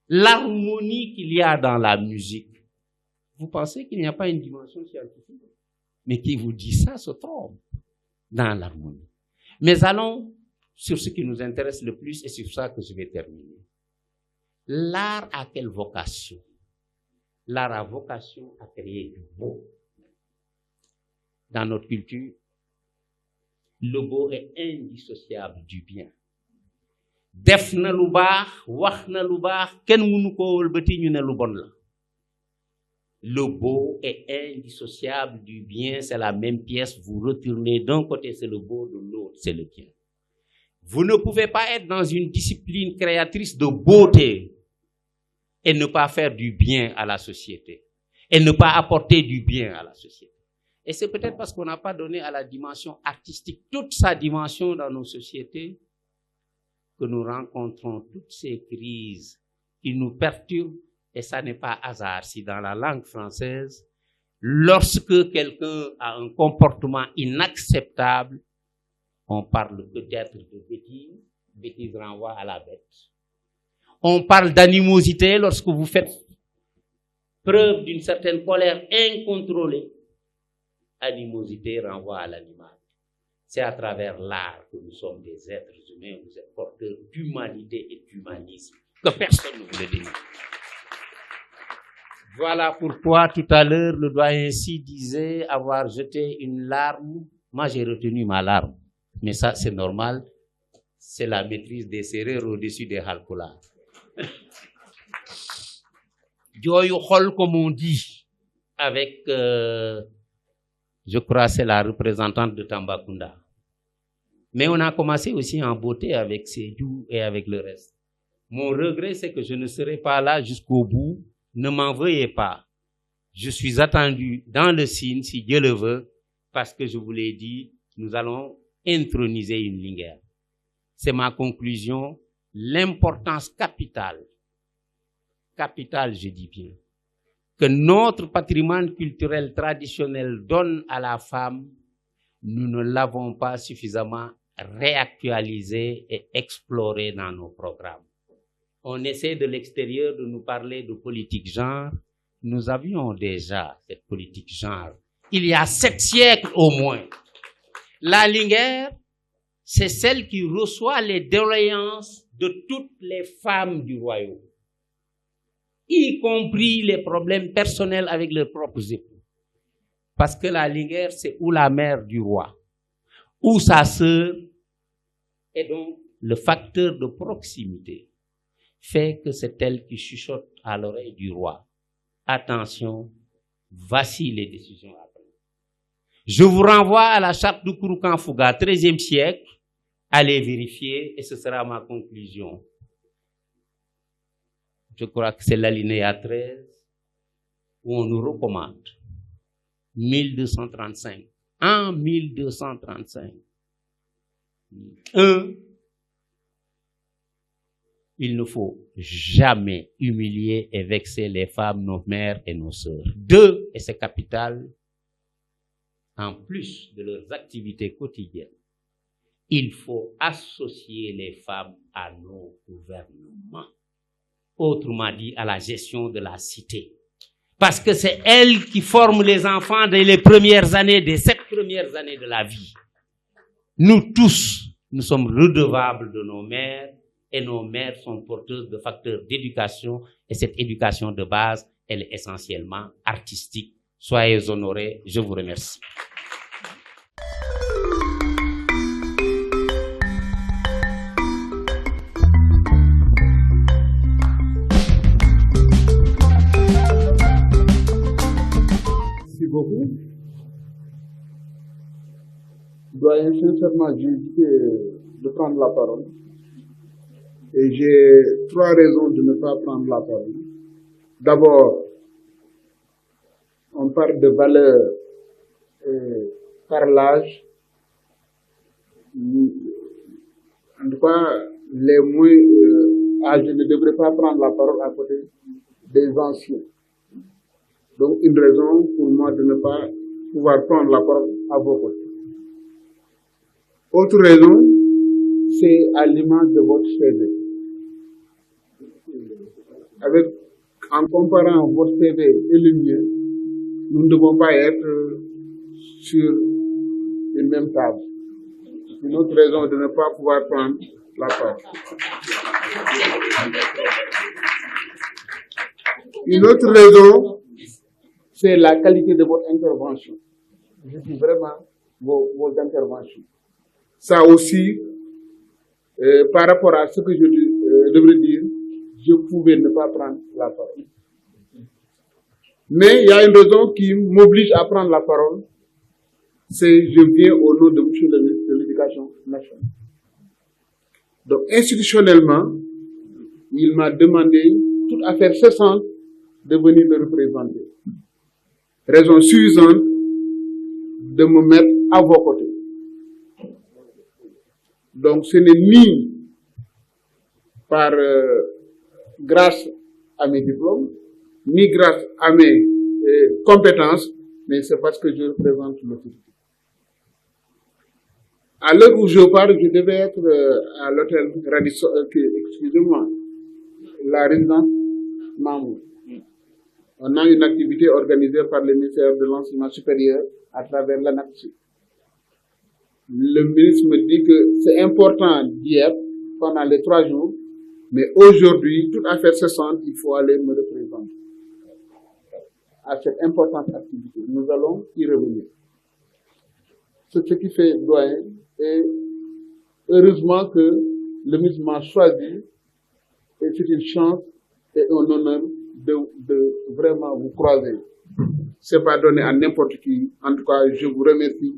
l'harmonie qu'il y a dans la musique, vous pensez qu'il n'y a pas une dimension scientifique? Mais qui vous dit ça se trompe dans l'harmonie. Mais allons sur ce qui nous intéresse le plus et sur ça que je vais terminer. L'art a quelle vocation? L'art a vocation à créer du beau. Dans notre culture, le beau est indissociable du bien. Def na lu baax, wax na lu baax, kenn mënu ko wëlbati ñu ne lu bon la. Le beau est indissociable du bien, c'est la même pièce, vous retournez d'un côté c'est le beau, de l'autre c'est le bien. Vous ne pouvez pas être dans une discipline créatrice de beauté et ne pas faire du bien à la société, et ne pas apporter du bien à la société. Et c'est peut-être parce qu'on n'a pas donné à la dimension artistique toute sa dimension dans nos sociétés que nous rencontrons toutes ces crises qui nous perturbent. Et ça n'est pas hasard si dans la langue française, lorsque quelqu'un a un comportement inacceptable, on parle peut-être de bêtise, bêtise renvoie à la bête. On parle d'animosité lorsque vous faites preuve d'une certaine colère incontrôlée. Animosité renvoie à l'animal. C'est à travers l'art que nous sommes des êtres humains, vous êtes porteurs d'humanité et d'humanisme, que personne ne vous le dénie. Voilà pourquoi tout à l'heure le doyen Sy disait avoir jeté une larme. Moi j'ai retenu ma larme, mais ça c'est normal, c'est la maîtrise des Sérères au-dessus des Halpulaar. Jooyu xol comme on dit avec Je crois que c'est la représentante de Tambacounda. Mais on a commencé aussi en beauté avec Sédhiou et avec le reste. Mon regret, c'est que je ne serai pas là jusqu'au bout. Ne m'en veuillez pas. Je suis attendu dans le Sine, si Dieu le veut, parce que je vous l'ai dit, nous allons introniser une Linguère. C'est ma conclusion. L'importance capitale, je dis bien, que notre patrimoine culturel traditionnel donne à la femme, nous ne l'avons pas suffisamment réactualisé et exploré dans nos programmes. On essaie de l'extérieur de nous parler de politique genre. Nous avions déjà cette politique genre. Il y a 7 siècles au moins. La Linguère, c'est celle qui reçoit les doléances de toutes les femmes du royaume, y compris les problèmes personnels avec leurs propres époux. Parce que la Linguère, c'est ou la mère du roi, ou sa sœur, et donc le facteur de proximité fait que c'est elle qui chuchote à l'oreille du roi. Attention, voici les décisions à prendre. Je vous renvoie à la charte de Kouroukan-Fouga, 13e siècle. Allez vérifier et ce sera ma conclusion. Je crois que c'est l'alinéa 13 où on nous recommande 1235. En 1235. 1. Il ne faut jamais humilier et vexer les femmes, nos mères et nos sœurs. 2. Et c'est capital, en plus de leurs activités quotidiennes, il faut associer les femmes à nos gouvernements. Autrement dit, à la gestion de la cité. Parce que c'est elles qui forment les enfants dès les premières années, des 7 premières années de la vie. Nous tous, nous sommes redevables de nos mères et nos mères sont porteuses de facteurs d'éducation et cette éducation de base, elle est essentiellement artistique. Soyez honorés, je vous remercie. Merci beaucoup. Doyen, sincèrement, j'ai hésité de prendre la parole. Et j'ai 3 raisons de ne pas prendre la parole. D'abord, on parle de valeur par l'âge. En tout cas, les moins âgés ne devraient pas prendre la parole à côté des anciens. Donc, une raison pour moi de ne pas pouvoir prendre la parole à vos côtés. Autre raison, c'est à l'image de votre CV. En comparant votre CV et le mien, nous ne devons pas être sur une même table. C'est une autre raison de ne pas pouvoir prendre la parole. Une autre raison, c'est la qualité de votre intervention. Je dis vraiment vos interventions. Ça aussi, par rapport à ce que je devrais dire, je pouvais ne pas prendre la parole. Mais il y a une raison qui m'oblige à prendre la parole, c'est je viens au nom de M. le ministre de l'Éducation nationale. Donc institutionnellement, il m'a demandé, toute affaire cessante, de venir me représenter. Raison suffisante de me mettre à vos côtés. Donc ce n'est ni par grâce à mes diplômes, ni grâce à mes compétences, mais c'est parce que je représente l'autorité. À l'heure où je parle, je devais être à l'hôtel Radisson, excusez-moi, la résidence Mamour. On a une activité organisée par le ministère de l'Enseignement supérieur à travers l'ANACSU. Le ministre me dit que c'est important d'y être pendant les 3 jours, mais aujourd'hui, toute affaire cessante, il faut aller me représenter à cette importante activité. Nous allons y revenir. C'est ce qui fait doyen, et heureusement que le ministre m'a choisi, et c'est une chance et un honneur de vraiment vous croiser. c'est pas donné à n'importe qui. En tout cas, je vous remercie.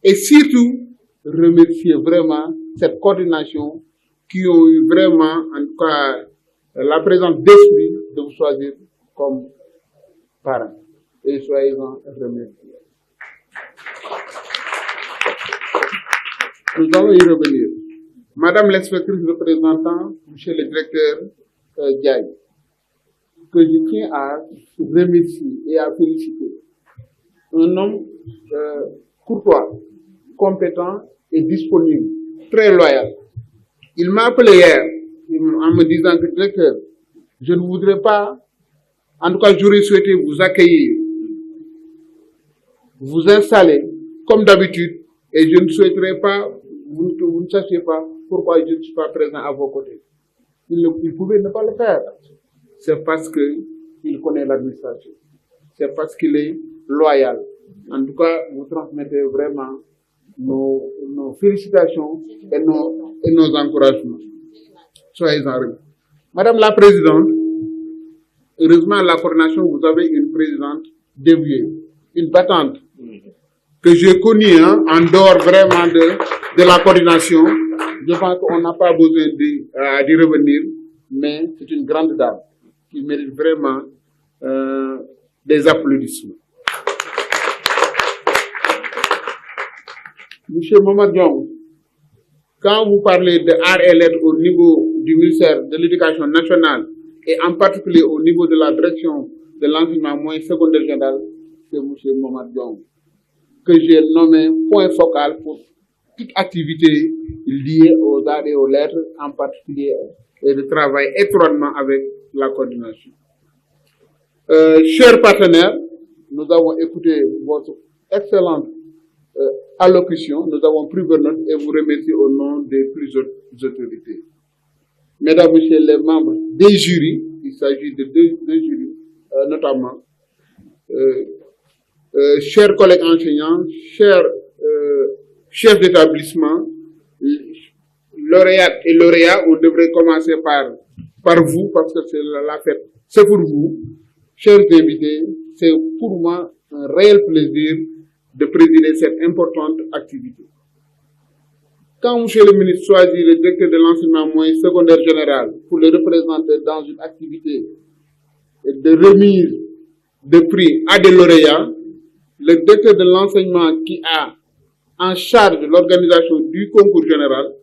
Et surtout, remercier vraiment cette coordination qui ont eu vraiment, en tout cas, la présence d'esprit de vous choisir comme parents. Et soyez-en remerciés. Nous allons y revenir. Madame l'inspectrice représentant, monsieur le directeur Diaye, que je tiens à remercier et à féliciter. Un homme courtois, compétent et disponible, très loyal. Il m'a appelé hier en me disant que directeur, je ne voudrais pas, en tout cas j'aurais souhaité vous accueillir, vous installer comme d'habitude, et je ne souhaiterais pas, vous ne sachiez pas pourquoi je ne suis pas présent à vos côtés. Il pouvait ne pas le faire. C'est parce qu'il connaît l'administration. C'est parce qu'il est loyal. En tout cas, vous transmettez vraiment nos félicitations et nos encouragements. Soyez-en remerciés. Madame la Présidente, heureusement à la coordination, vous avez une présidente dévouée, une battante, que j'ai connue en dehors vraiment de la coordination. Je pense qu'on n'a pas besoin d'y revenir, mais c'est une grande dame qui mérite vraiment des applaudissements. Monsieur Mohamed Diong, quand vous parlez de art et lettres au niveau du ministère de l'Éducation nationale et en particulier au niveau de la direction de l'enseignement moyen secondaire général, c'est monsieur Mohamed Diong que j'ai nommé point focal pour toute activité liée aux arts et aux lettres, en particulier, et de travailler étroitement avec la coordination. Chers partenaires, nous avons écouté votre excellente allocution, nous avons pris vos notes et vous remercie au nom des plus hautes autorités. Mesdames, Messieurs les membres des jurys, il s'agit de deux jurys notamment, chers collègues enseignants, chers chefs d'établissement, lauréates et lauréats, on devrait commencer par vous parce que c'est la fête. C'est pour vous, chers invités, c'est pour moi un réel plaisir de présider cette importante activité. Quand monsieur le ministre choisit le directeur de l'enseignement moyen secondaire général pour le représenter dans une activité de remise de prix à des lauréats, le directeur de l'enseignement qui a en charge l'organisation du concours général,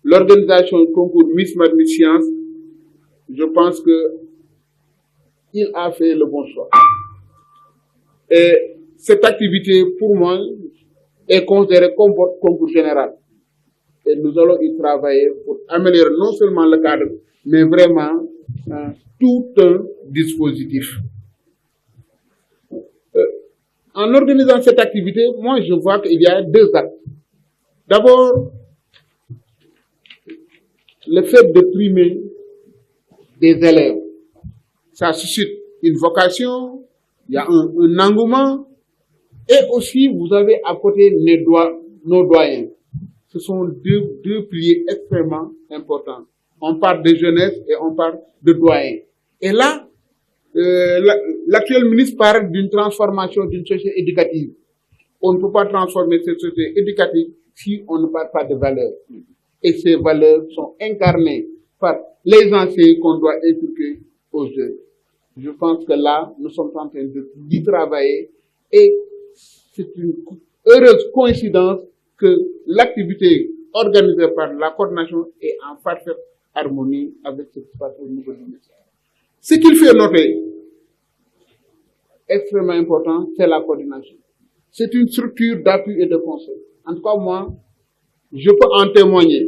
l'organisation du concours Miss Math Miss Science, je pense qu'il a fait le bon choix. Et cette activité, pour moi, est considérée comme votre concours général. Et nous allons y travailler pour améliorer non seulement le cadre, mais vraiment tout un dispositif. En organisant cette activité, moi je vois qu'il y a deux actes. D'abord, le fait de primer des élèves, ça suscite une vocation, il y a un engouement, et aussi vous avez à côté nos doyens. Ce sont deux piliers extrêmement importants. On parle de jeunesse et on parle de doyens. Et là, l'actuel ministre parle d'une transformation d'une société éducative. On ne peut pas transformer cette société éducative si on ne parle pas de valeurs. Et ces valeurs sont incarnées par les enseignants qu'on doit inculquer aux jeunes. Je pense que là, nous sommes en train d'y travailler et c'est une heureuse coïncidence que l'activité organisée par la coordination est en parfaite harmonie avec ce qui se passe au niveau du ministère. Ce qu'il fait noter, extrêmement important, c'est la coordination. C'est une structure d'appui et de conseil. En tout cas, moi, je peux en témoigner.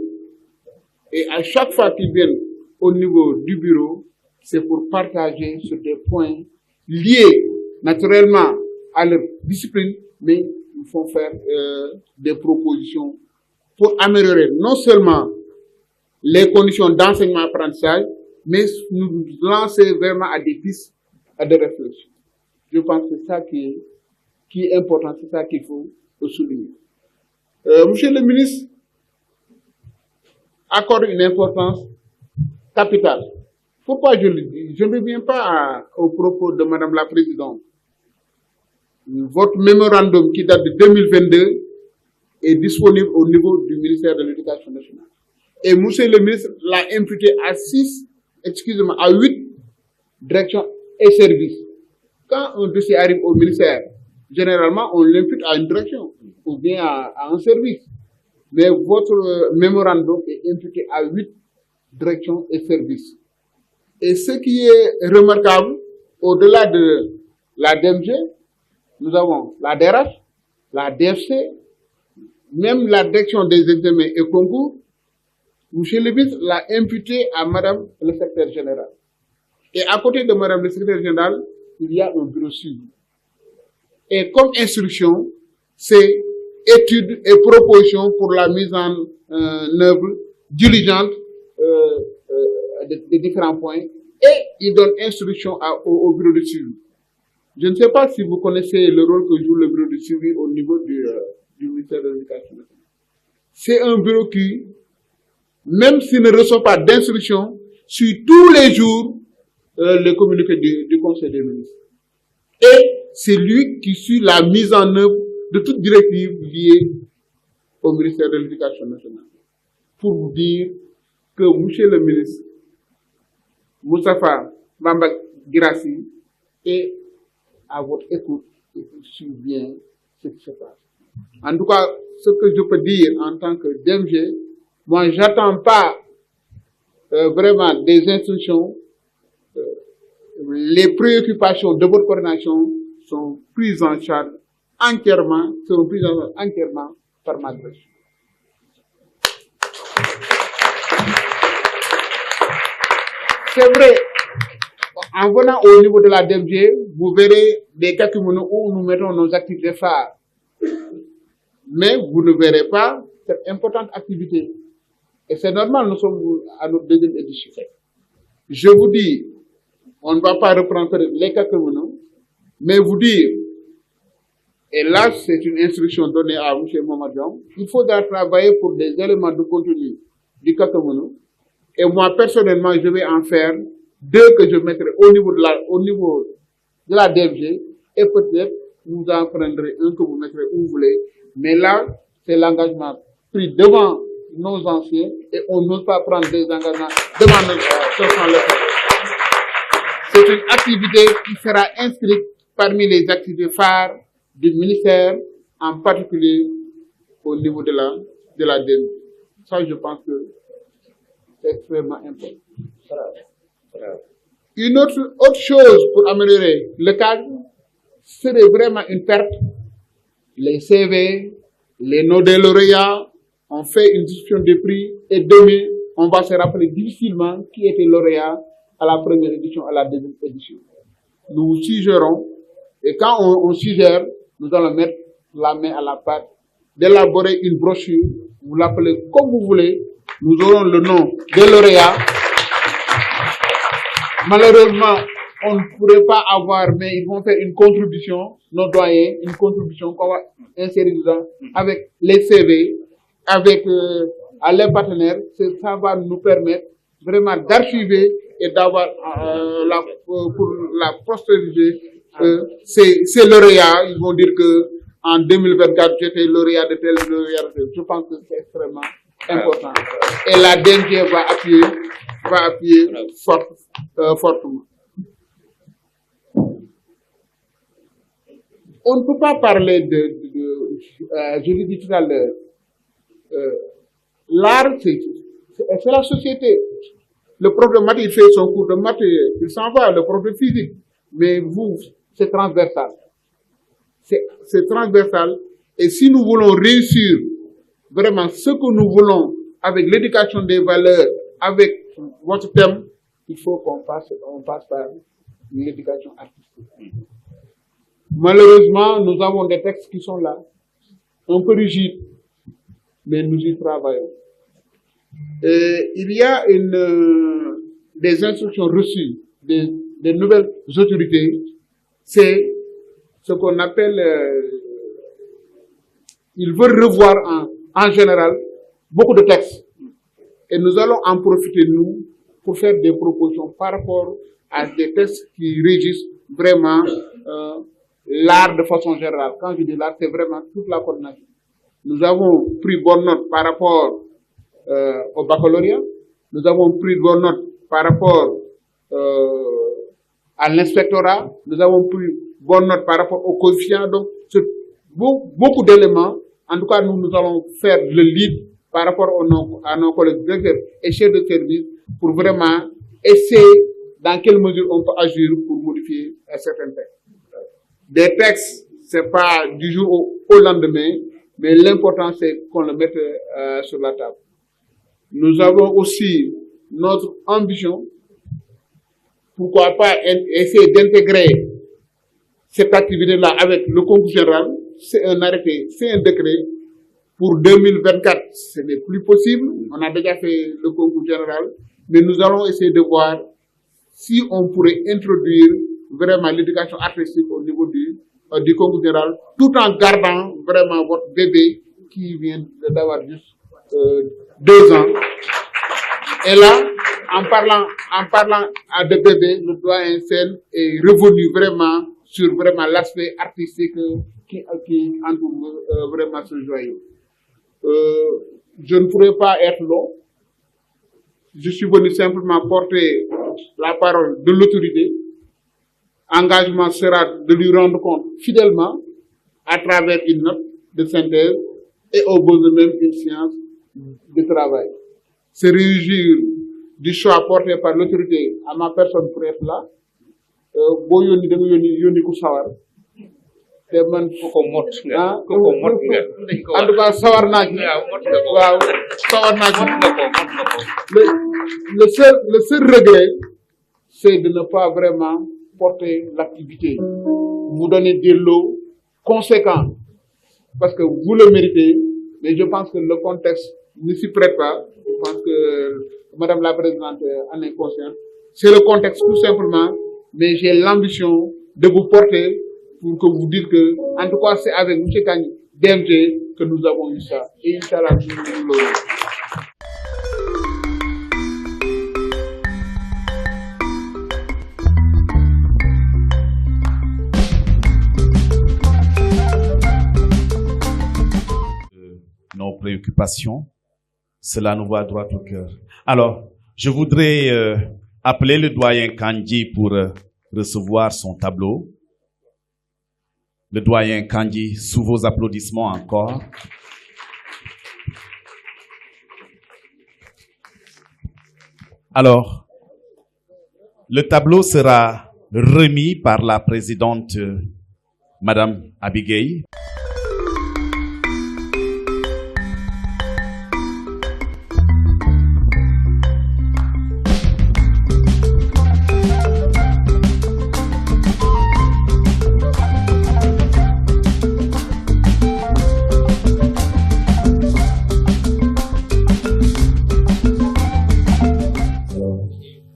Et à chaque fois qu'ils viennent au niveau du bureau, c'est pour partager sur des points liés naturellement à leur discipline, mais ils font faire des propositions pour améliorer non seulement les conditions d'enseignement-apprentissage, mais nous lancer vraiment à des pistes, à des réflexions. Je pense que c'est ça qui est important, c'est ça qu'il faut souligner. Monsieur le ministre accorde une importance capitale. Pourquoi je le dis? Je ne reviens pas aux propos de Madame la Présidente. votre mémorandum qui date de 2022 est disponible au niveau du ministère de l'Éducation nationale. Et monsieur le ministre l'a imputé à 8 directions et services. Quand un dossier arrive au ministère, généralement, on l'impute à une direction ou bien à un service. Mais votre mémorandum est imputé à 8 directions et services. Et ce qui est remarquable, au-delà de la DMG, nous avons la DRH, la DFC, même la direction des examens et concours. M. le ministre l'a imputé à Madame le secrétaire général. Et à côté de Madame le secrétaire général, il y a un bureau suivi. Et comme instruction, c'est études et propositions pour la mise en œuvre diligente des différents points. Et il donne instruction au bureau de suivi. Je ne sais pas si vous connaissez le rôle que joue le bureau de suivi au niveau du ministère de l'Éducation nationale. C'est un bureau qui, même s'il ne reçoit pas d'instruction, suit tous les jours le communiqué du Conseil des ministres. Et c'est lui qui suit la mise en œuvre de toute directive liée au ministère de l'Éducation nationale. Pour vous dire que, monsieur le ministre, Moustapha Bamba Guirassy est à votre écoute et il suit bien ce qui se passe. En tout cas, ce que je peux dire en tant que DMG, moi, j'attends pas vraiment des instructions. Les préoccupations de votre coordination sont prises en charge entièrement, par ma direction. C'est vrai, en venant au niveau de la DMG, vous verrez des cacumons où nous mettons nos activités phares. Mais vous ne verrez pas cette importante activité. Et c'est normal, nous sommes à notre deuxième édition. Je vous dis, on ne va pas reprendre les cacumons, mais vous dire, et là c'est une instruction donnée à M. Mamadou, il faudra travailler pour des éléments de contenu du cacumon. Et moi, personnellement, je vais en faire 2 que je mettrai au niveau de la DFG, et peut-être vous en prendrez un que vous mettrez où vous voulez. Mais là, c'est l'engagement pris devant nos anciens, et on n'ose pas prendre des engagements devant nos anciens. C'est une activité qui sera inscrite parmi les activités phares du ministère, en particulier au niveau de la DMG. Ça, je pense que c'est extrêmement important. Une autre chose pour améliorer le cadre serait vraiment une perte. Les CV, les noms des lauréats, on fait une discussion des prix et demain, on va se rappeler difficilement qui était lauréat à la première édition, à la deuxième édition. Nous suggérons, et quand on suggère, nous allons mettre la main à la pâte, d'élaborer une brochure, vous l'appelez comme vous voulez, nous aurons le nom des lauréats. Malheureusement, on ne pourrait pas avoir, mais ils vont faire une contribution, nos doyens, une contribution qu'on va insérer dedans, avec les CV, avec les partenaires. Ça va nous permettre vraiment d'archiver et d'avoir pour la postérité ces lauréats. Ils vont dire que en 2024, j'étais lauréat de tel, lauréat de tel. Je pense que c'est extrêmement important. Et la DNG va appuyer fortement. On ne peut pas parler je l'ai dit tout à l'heure, l'art, c'est la société. Le prof de maths, il fait son cours de maths, il s'en va, le prof de physique. Mais vous, c'est transversal. C'est transversal. Et si nous voulons réussir vraiment ce que nous voulons avec l'éducation des valeurs, avec votre thème, il faut qu'on passe par l'éducation artistique. Malheureusement, nous avons des textes qui sont là, un peu rigides, mais nous y travaillons. Il y a des instructions reçues des nouvelles autorités, c'est ce qu'on appelle, ils veulent revoir en général beaucoup de textes. Et nous allons en profiter, nous, pour faire des propositions par rapport à des textes qui régissent vraiment l'art de façon générale. Quand je dis l'art, c'est vraiment toute la coordination. Nous avons pris bonne note par rapport au baccalauréat. Nous avons pris bonne note par rapport à l'inspectorat. Nous avons pris bonne note par rapport au coefficient. Donc, beaucoup d'éléments. En tout cas, nous allons faire le lead par rapport à nos collègues directeurs et chefs de service pour vraiment essayer dans quelle mesure on peut agir pour modifier certains textes. Des textes, c'est pas du jour au lendemain, mais l'important c'est qu'on le mette sur la table. Nous avons aussi notre ambition, pourquoi pas essayer d'intégrer cette activité-là avec le concours général. C'est un arrêté, c'est un décret. Pour 2024, ce n'est plus possible. On a déjà fait le concours général, mais nous allons essayer de voir si on pourrait introduire vraiment l'éducation artistique au niveau du concours général, tout en gardant vraiment votre bébé qui vient d'avoir juste 2 ans. Et là, en parlant de bébé, le doyen Sène est revenu vraiment sur vraiment l'aspect artistique qui entoure vraiment ce joyau. Je ne pourrais pas être long. Je suis venu simplement porter la parole de l'autorité. Engagement sera de lui rendre compte fidèlement à travers une note de synthèse et au besoin même une séance de travail. Se réjouir du choix porté par l'autorité à ma personne pour être là. Boo yónni da nga yónni ku sawar. Te man ko mot nga. En tout cas sawar naa ci. Waaw sawar naa ci. Le seul regret, c'est de ne pas vraiment porter l'activité. Vous donner des lots conséquents parce que vous le méritez, mais je pense que le contexte ne s'y prête pas. Je pense que Madame la Présidente en est consciente. C'est le contexte tout simplement, mais j'ai l'ambition de vous porter pour que vous dites que, en tout cas, c'est avec M. Kani, DMG, que nous avons eu ça. Et Inch'Allah, nous l'aurons. Nos préoccupations, cela nous va droit au cœur. Alors, je voudrais appeler le doyen Kandji pour recevoir son tableau. Le doyen Kandji, sous vos applaudissements encore. Alors, le tableau sera remis par la présidente Madame Abigail.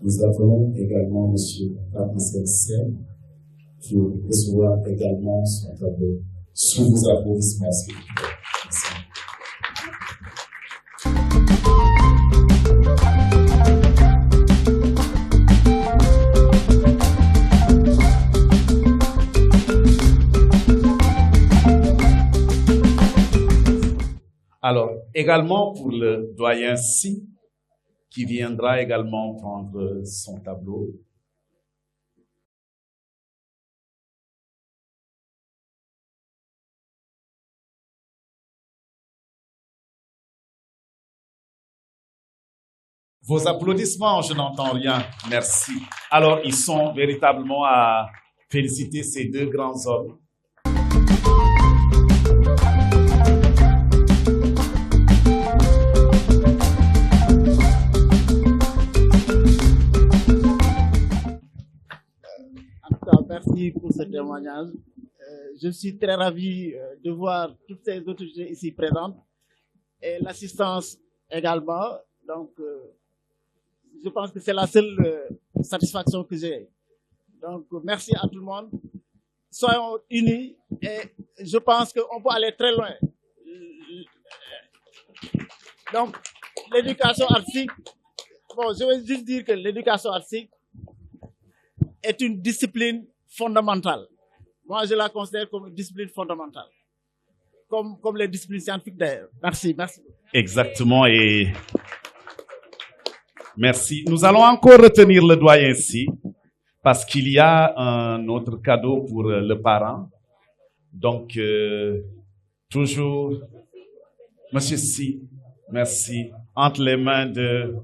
Nous appelons également M. Pape Massène Sène pour recevoir également son tableau sous vos applaudissements. Merci. Alors, également pour le doyen Si, qui viendra également prendre son tableau. Vos applaudissements, je n'entends rien. Merci. Alors, ils sont véritablement à féliciter ces deux grands hommes. Merci pour ce témoignage. Je suis très ravi de voir toutes ces autorités ici présentes et l'assistance également. Donc, je pense que c'est la seule satisfaction que j'ai. Donc, merci à tout le monde. Soyons unis et je pense qu'on peut aller très loin. Donc, l'éducation artistique, bon, je vais juste dire que l'éducation artistique est une discipline fondamentale. moi je la considère comme une discipline fondamentale, comme les disciplines scientifiques d'ailleurs. Merci. Exactement, et merci. Nous allons encore retenir le doyen ici, parce qu'il y a un autre cadeau pour le parent. Donc, toujours, Monsieur Si, merci, entre les mains de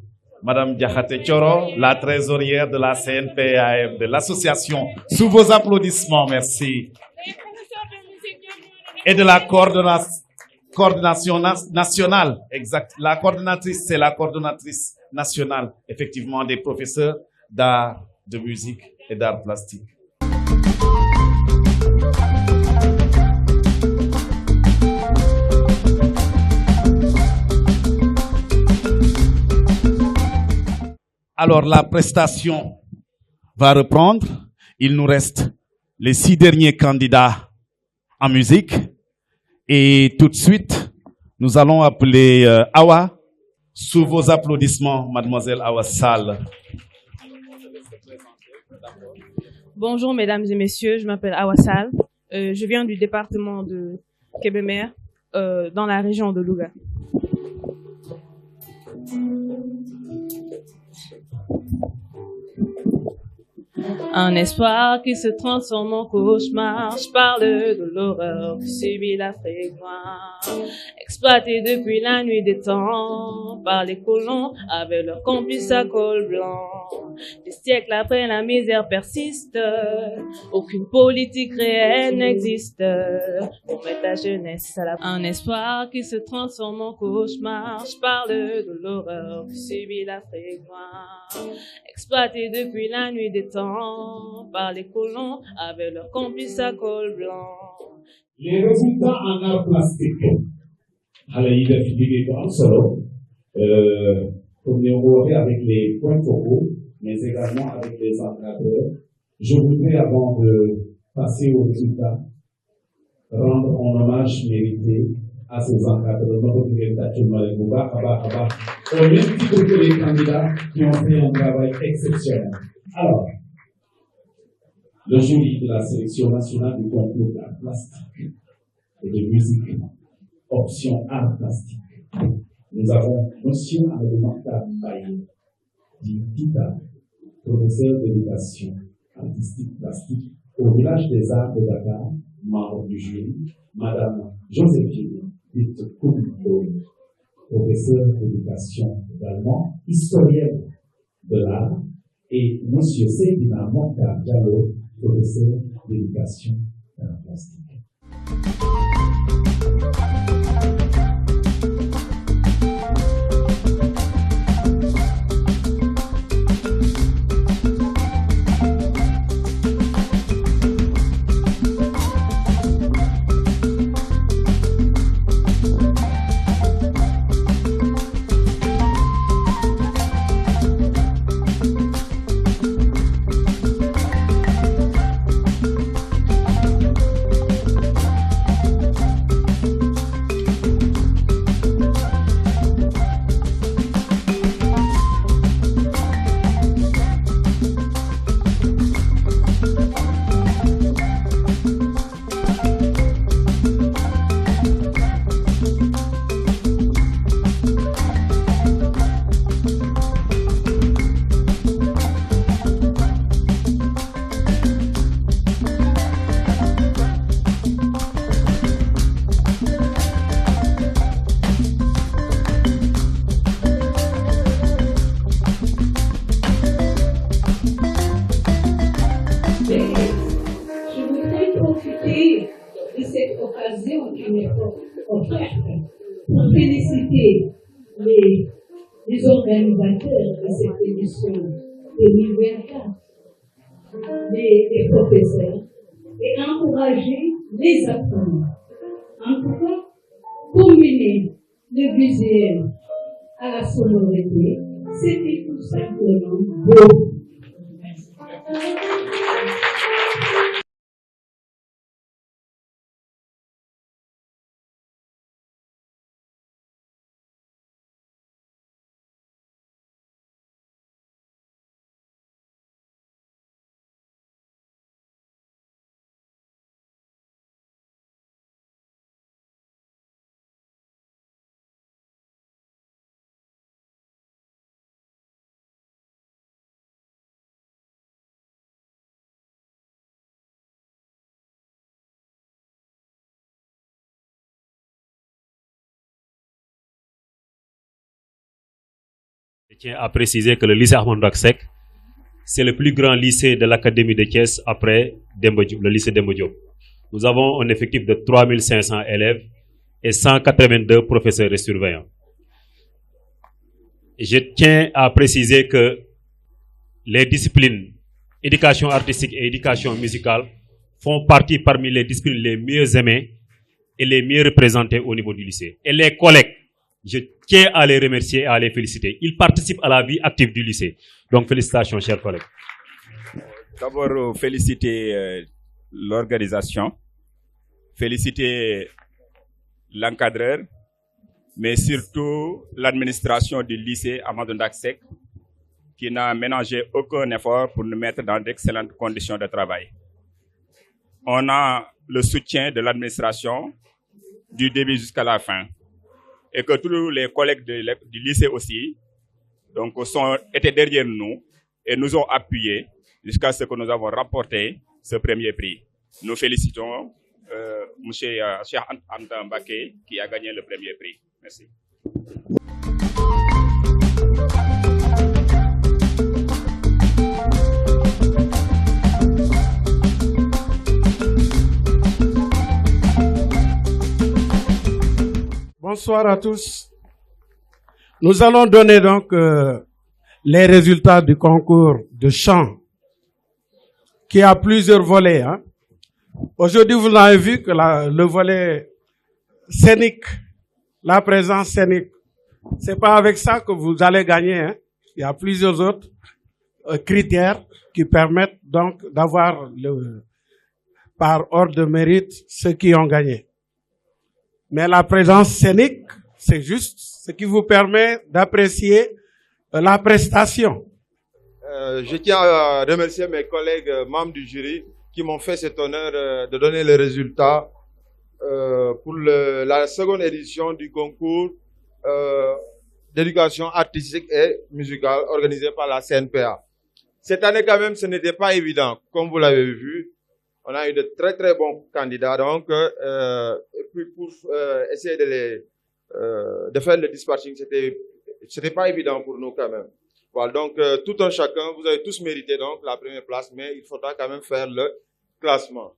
Madame Diakhaté Thioro, la trésorière de la CNPAF, de l'association. Sous vos applaudissements, merci. Et de la coordination nationale, exact. La coordinatrice, c'est la coordinatrice nationale, effectivement, des professeurs d'art, de musique et d'art plastique. Alors, la prestation va reprendre. Il nous reste les 6 derniers candidats en musique. Et tout de suite, nous allons appeler Awa. Sous vos applaudissements, mademoiselle Awa Sall. Bonjour mesdames et messieurs, je m'appelle Awa Sall. Je viens du département de Kébémer, dans la région de Louga. Un espoir qui se transforme en cauchemar. Je parle de l'horreur que subit l'Afrique noire, exploitée depuis la nuit des temps par les colons avec leurs complices à col blanc. Des siècles après, la misère persiste, aucune politique réelle n'existe. On met ta jeunesse à la... Un espoir qui se transforme en cauchemar. Je parle de l'horreur que subit l'Afrique noire, exploitée depuis la nuit des temps par les colons avec leurs complices à col blanc. Les résultats en art plastique, comme on avec les points focaux, mais également avec les encadreurs. Je voudrais, avant de passer aux résultats, rendre un hommage mérité à ces encadreurs, au même titre que les candidats qui ont fait un travail exceptionnel. Alors, le jury de la sélection nationale du concours d'art plastique et de musique, option art plastique. Nous avons Monsieur Amadou Makhtar Baye, dit Tita, professeur d'éducation artistique plastique au village des arts de Dakar, membre du jury, Madame Joséphine dite Koubito, professeur d'éducation également, historienne de l'art, et Monsieur Seydina Mokhtar Diallo, professeur d'éducation plastique. Pour féliciter les organisateurs de cette émission 2024, les professeurs, et encourager les apprenants. En tout cas, combiner le visuel à la sonorité, c'était tout simplement beau. tiens à préciser que le lycée Ahmadou Ndak Seck, c'est le plus grand lycée de l'académie de Thiès après le lycée Demba Diop. Nous avons un effectif de 3500 élèves et 182 professeurs et surveillants. Je tiens à préciser que les disciplines éducation artistique et éducation musicale font partie parmi les disciplines les mieux aimées et les mieux représentées au niveau du lycée. Et les collègues, je tiens à les remercier et à les féliciter. Ils participent à la vie active du lycée. Donc félicitations, chers collègues. D'abord, féliciter l'organisation, féliciter l'encadreur, mais surtout l'administration du lycée Ahmadou Ndak Seck, qui n'a ménagé aucun effort pour nous mettre dans d'excellentes conditions de travail. On a le soutien de l'administration du début jusqu'à la fin. Et que tous les collègues du lycée aussi étaient derrière nous et nous ont appuyés jusqu'à ce que nous avons remporté ce premier prix. Nous félicitons M. Cheikh Anta Mbacké qui a gagné le premier prix. Merci. Bonsoir à tous. Nous allons donner donc les résultats du concours de chant qui a plusieurs volets. Hein. Aujourd'hui, vous avez vu que le volet scénique, la présence scénique, c'est pas avec ça que vous allez gagner. Hein. Il y a plusieurs autres critères qui permettent donc d'avoir par ordre de mérite ceux qui ont gagné. Mais la présence scénique, c'est juste ce qui vous permet d'apprécier la prestation. Je tiens à remercier mes collègues membres du jury qui m'ont fait cet honneur de donner les résultats pour la seconde édition du concours d'éducation artistique et musicale organisé par la CNPA. Cette année quand même, ce n'était pas évident, comme vous l'avez vu. On a eu de très très bons candidats, donc et puis pour essayer de faire le dispatching, c'était pas évident pour nous quand même. Voilà, donc tout un chacun, vous avez tous mérité donc la première place, mais il faudra quand même faire le classement.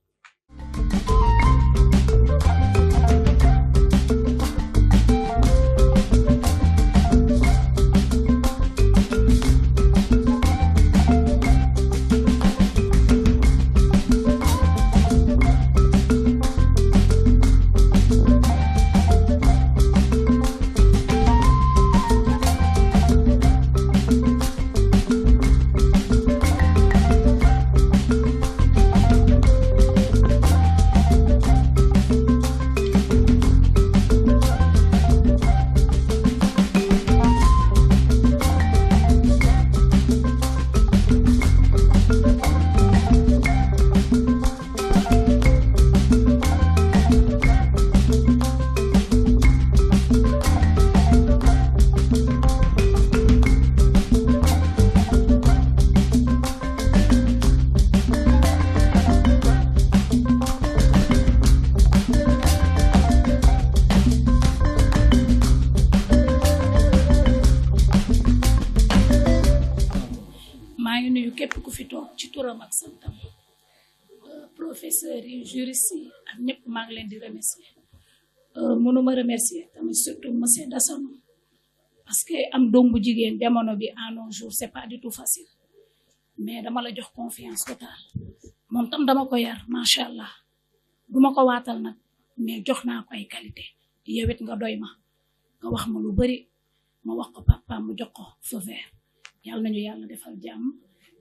professeurs yi juristes yi ak ñëpp maa ngi leen di remercier mënuma remercier tamit surtout monsieur Dasson parce que am doom bu jigéen jamono bi en nos jours c'est pas du tout facile mais dama la jox confiance totale moom tam dama ko yar macha allah duma ko waatal nag mais jox naa ko ay qualité yow it nga doy ma nga wax ma lu bari ma wax ko papa mu jox ko feu vert yàlla nañu yàlla defal jàmm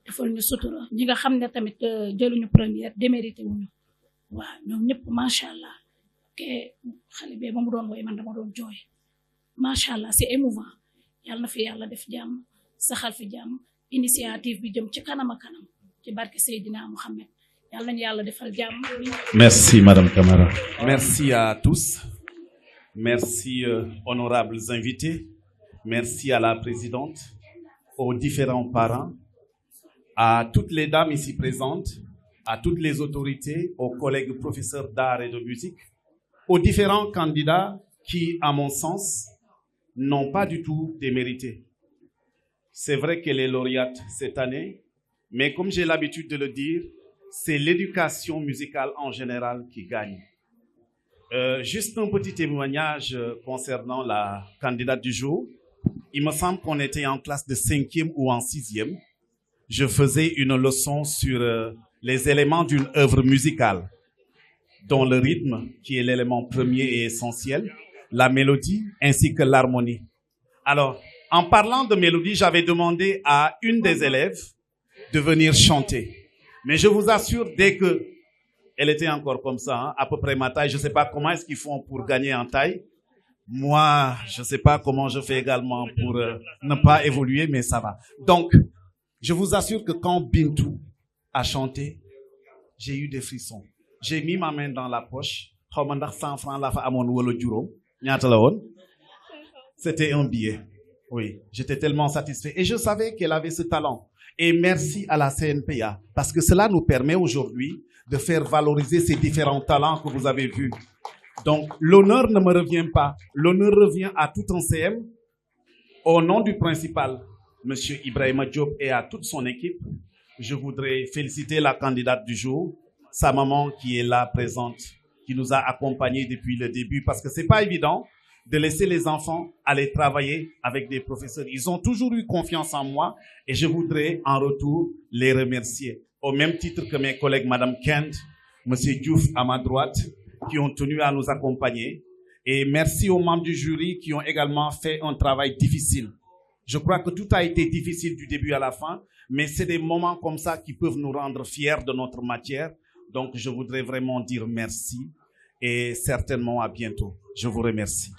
defal ñu sutura ñi nga xam ne tamit jëluñu première démérité wuñu waaw ñoom ñëpp macha allah ke xale bee ba mu doon woy man dama doon jooy macha allah c'est émouvant yàlla na fi yàlla def jàmm saxal fi jàmm initiative bi jëm ci kanam a kanam ci barke Seydina Mohamed yàlla nañu yàlla defal jàmm. Merci Madame Camara. Merci à tous. Merci honorables invités. Merci à la présidente, aux différents parents, à toutes les dames ici présentes, à toutes les autorités, aux collègues professeurs d'art et de musique, aux différents candidats qui, à mon sens, n'ont pas du tout démérité. C'est vrai qu'elle est lauréate cette année, mais comme j'ai l'habitude de le dire, c'est l'éducation musicale en général qui gagne. Juste un petit témoignage concernant la candidate du jour. Il me semble qu'on était en classe de 5e ou en 6e. Je faisais une leçon sur les éléments d'une œuvre musicale, dont le rythme, qui est l'élément premier et essentiel, la mélodie ainsi que l'harmonie. Alors, en parlant de mélodie, j'avais demandé à une des élèves de venir chanter. Mais je vous assure, dès que elle était encore comme ça, hein, à peu près ma taille, je ne sais pas comment est-ce qu'ils font pour gagner en taille. Moi, je ne sais pas comment je fais également pour ne pas évoluer, mais ça va. Donc, je vous assure que quand Bintou a chanté, j'ai eu des frissons. J'ai mis ma main dans la poche. 100 francs la fa amone wala juróom. Ñaata la woon? C'était un billet. Oui, j'étais tellement satisfait. Et je savais qu'elle avait ce talent. Et merci à la CNPA, parce que cela nous permet aujourd'hui de faire valoriser ces différents talents que vous avez vus. Donc, l'honneur ne me revient pas. L'honneur revient à tout un CM. Au nom du principal, M. Ibrahima Diop, et à toute son équipe, je voudrais féliciter la candidate du jour, sa maman qui est là présente, qui nous a accompagnés depuis le début, parce que c'est pas évident de laisser les enfants aller travailler avec des professeurs. Ils ont toujours eu confiance en moi et je voudrais en retour les remercier. Au même titre que mes collègues Madame Kent, Monsieur Diouf à ma droite, qui ont tenu à nous accompagner. Et merci aux membres du jury qui ont également fait un travail difficile. Je crois que tout a été difficile du début à la fin, mais c'est des moments comme ça qui peuvent nous rendre fiers de notre matière. Donc, je voudrais vraiment dire merci et certainement à bientôt. Je vous remercie.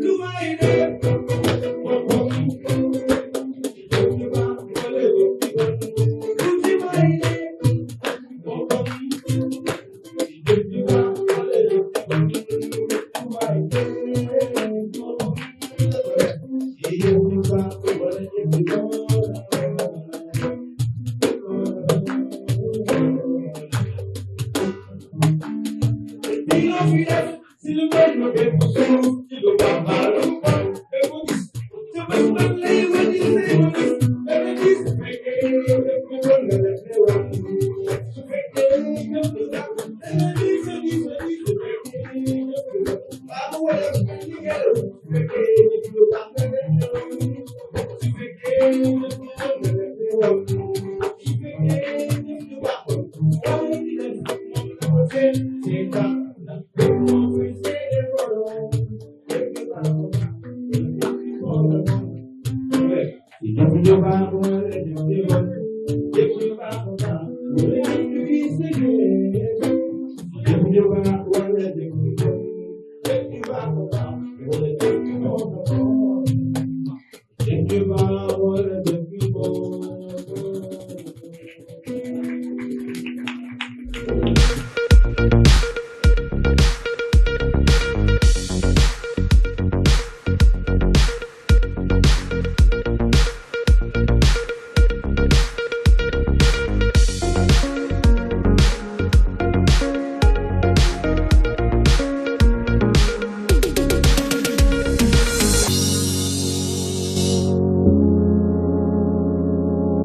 Lu may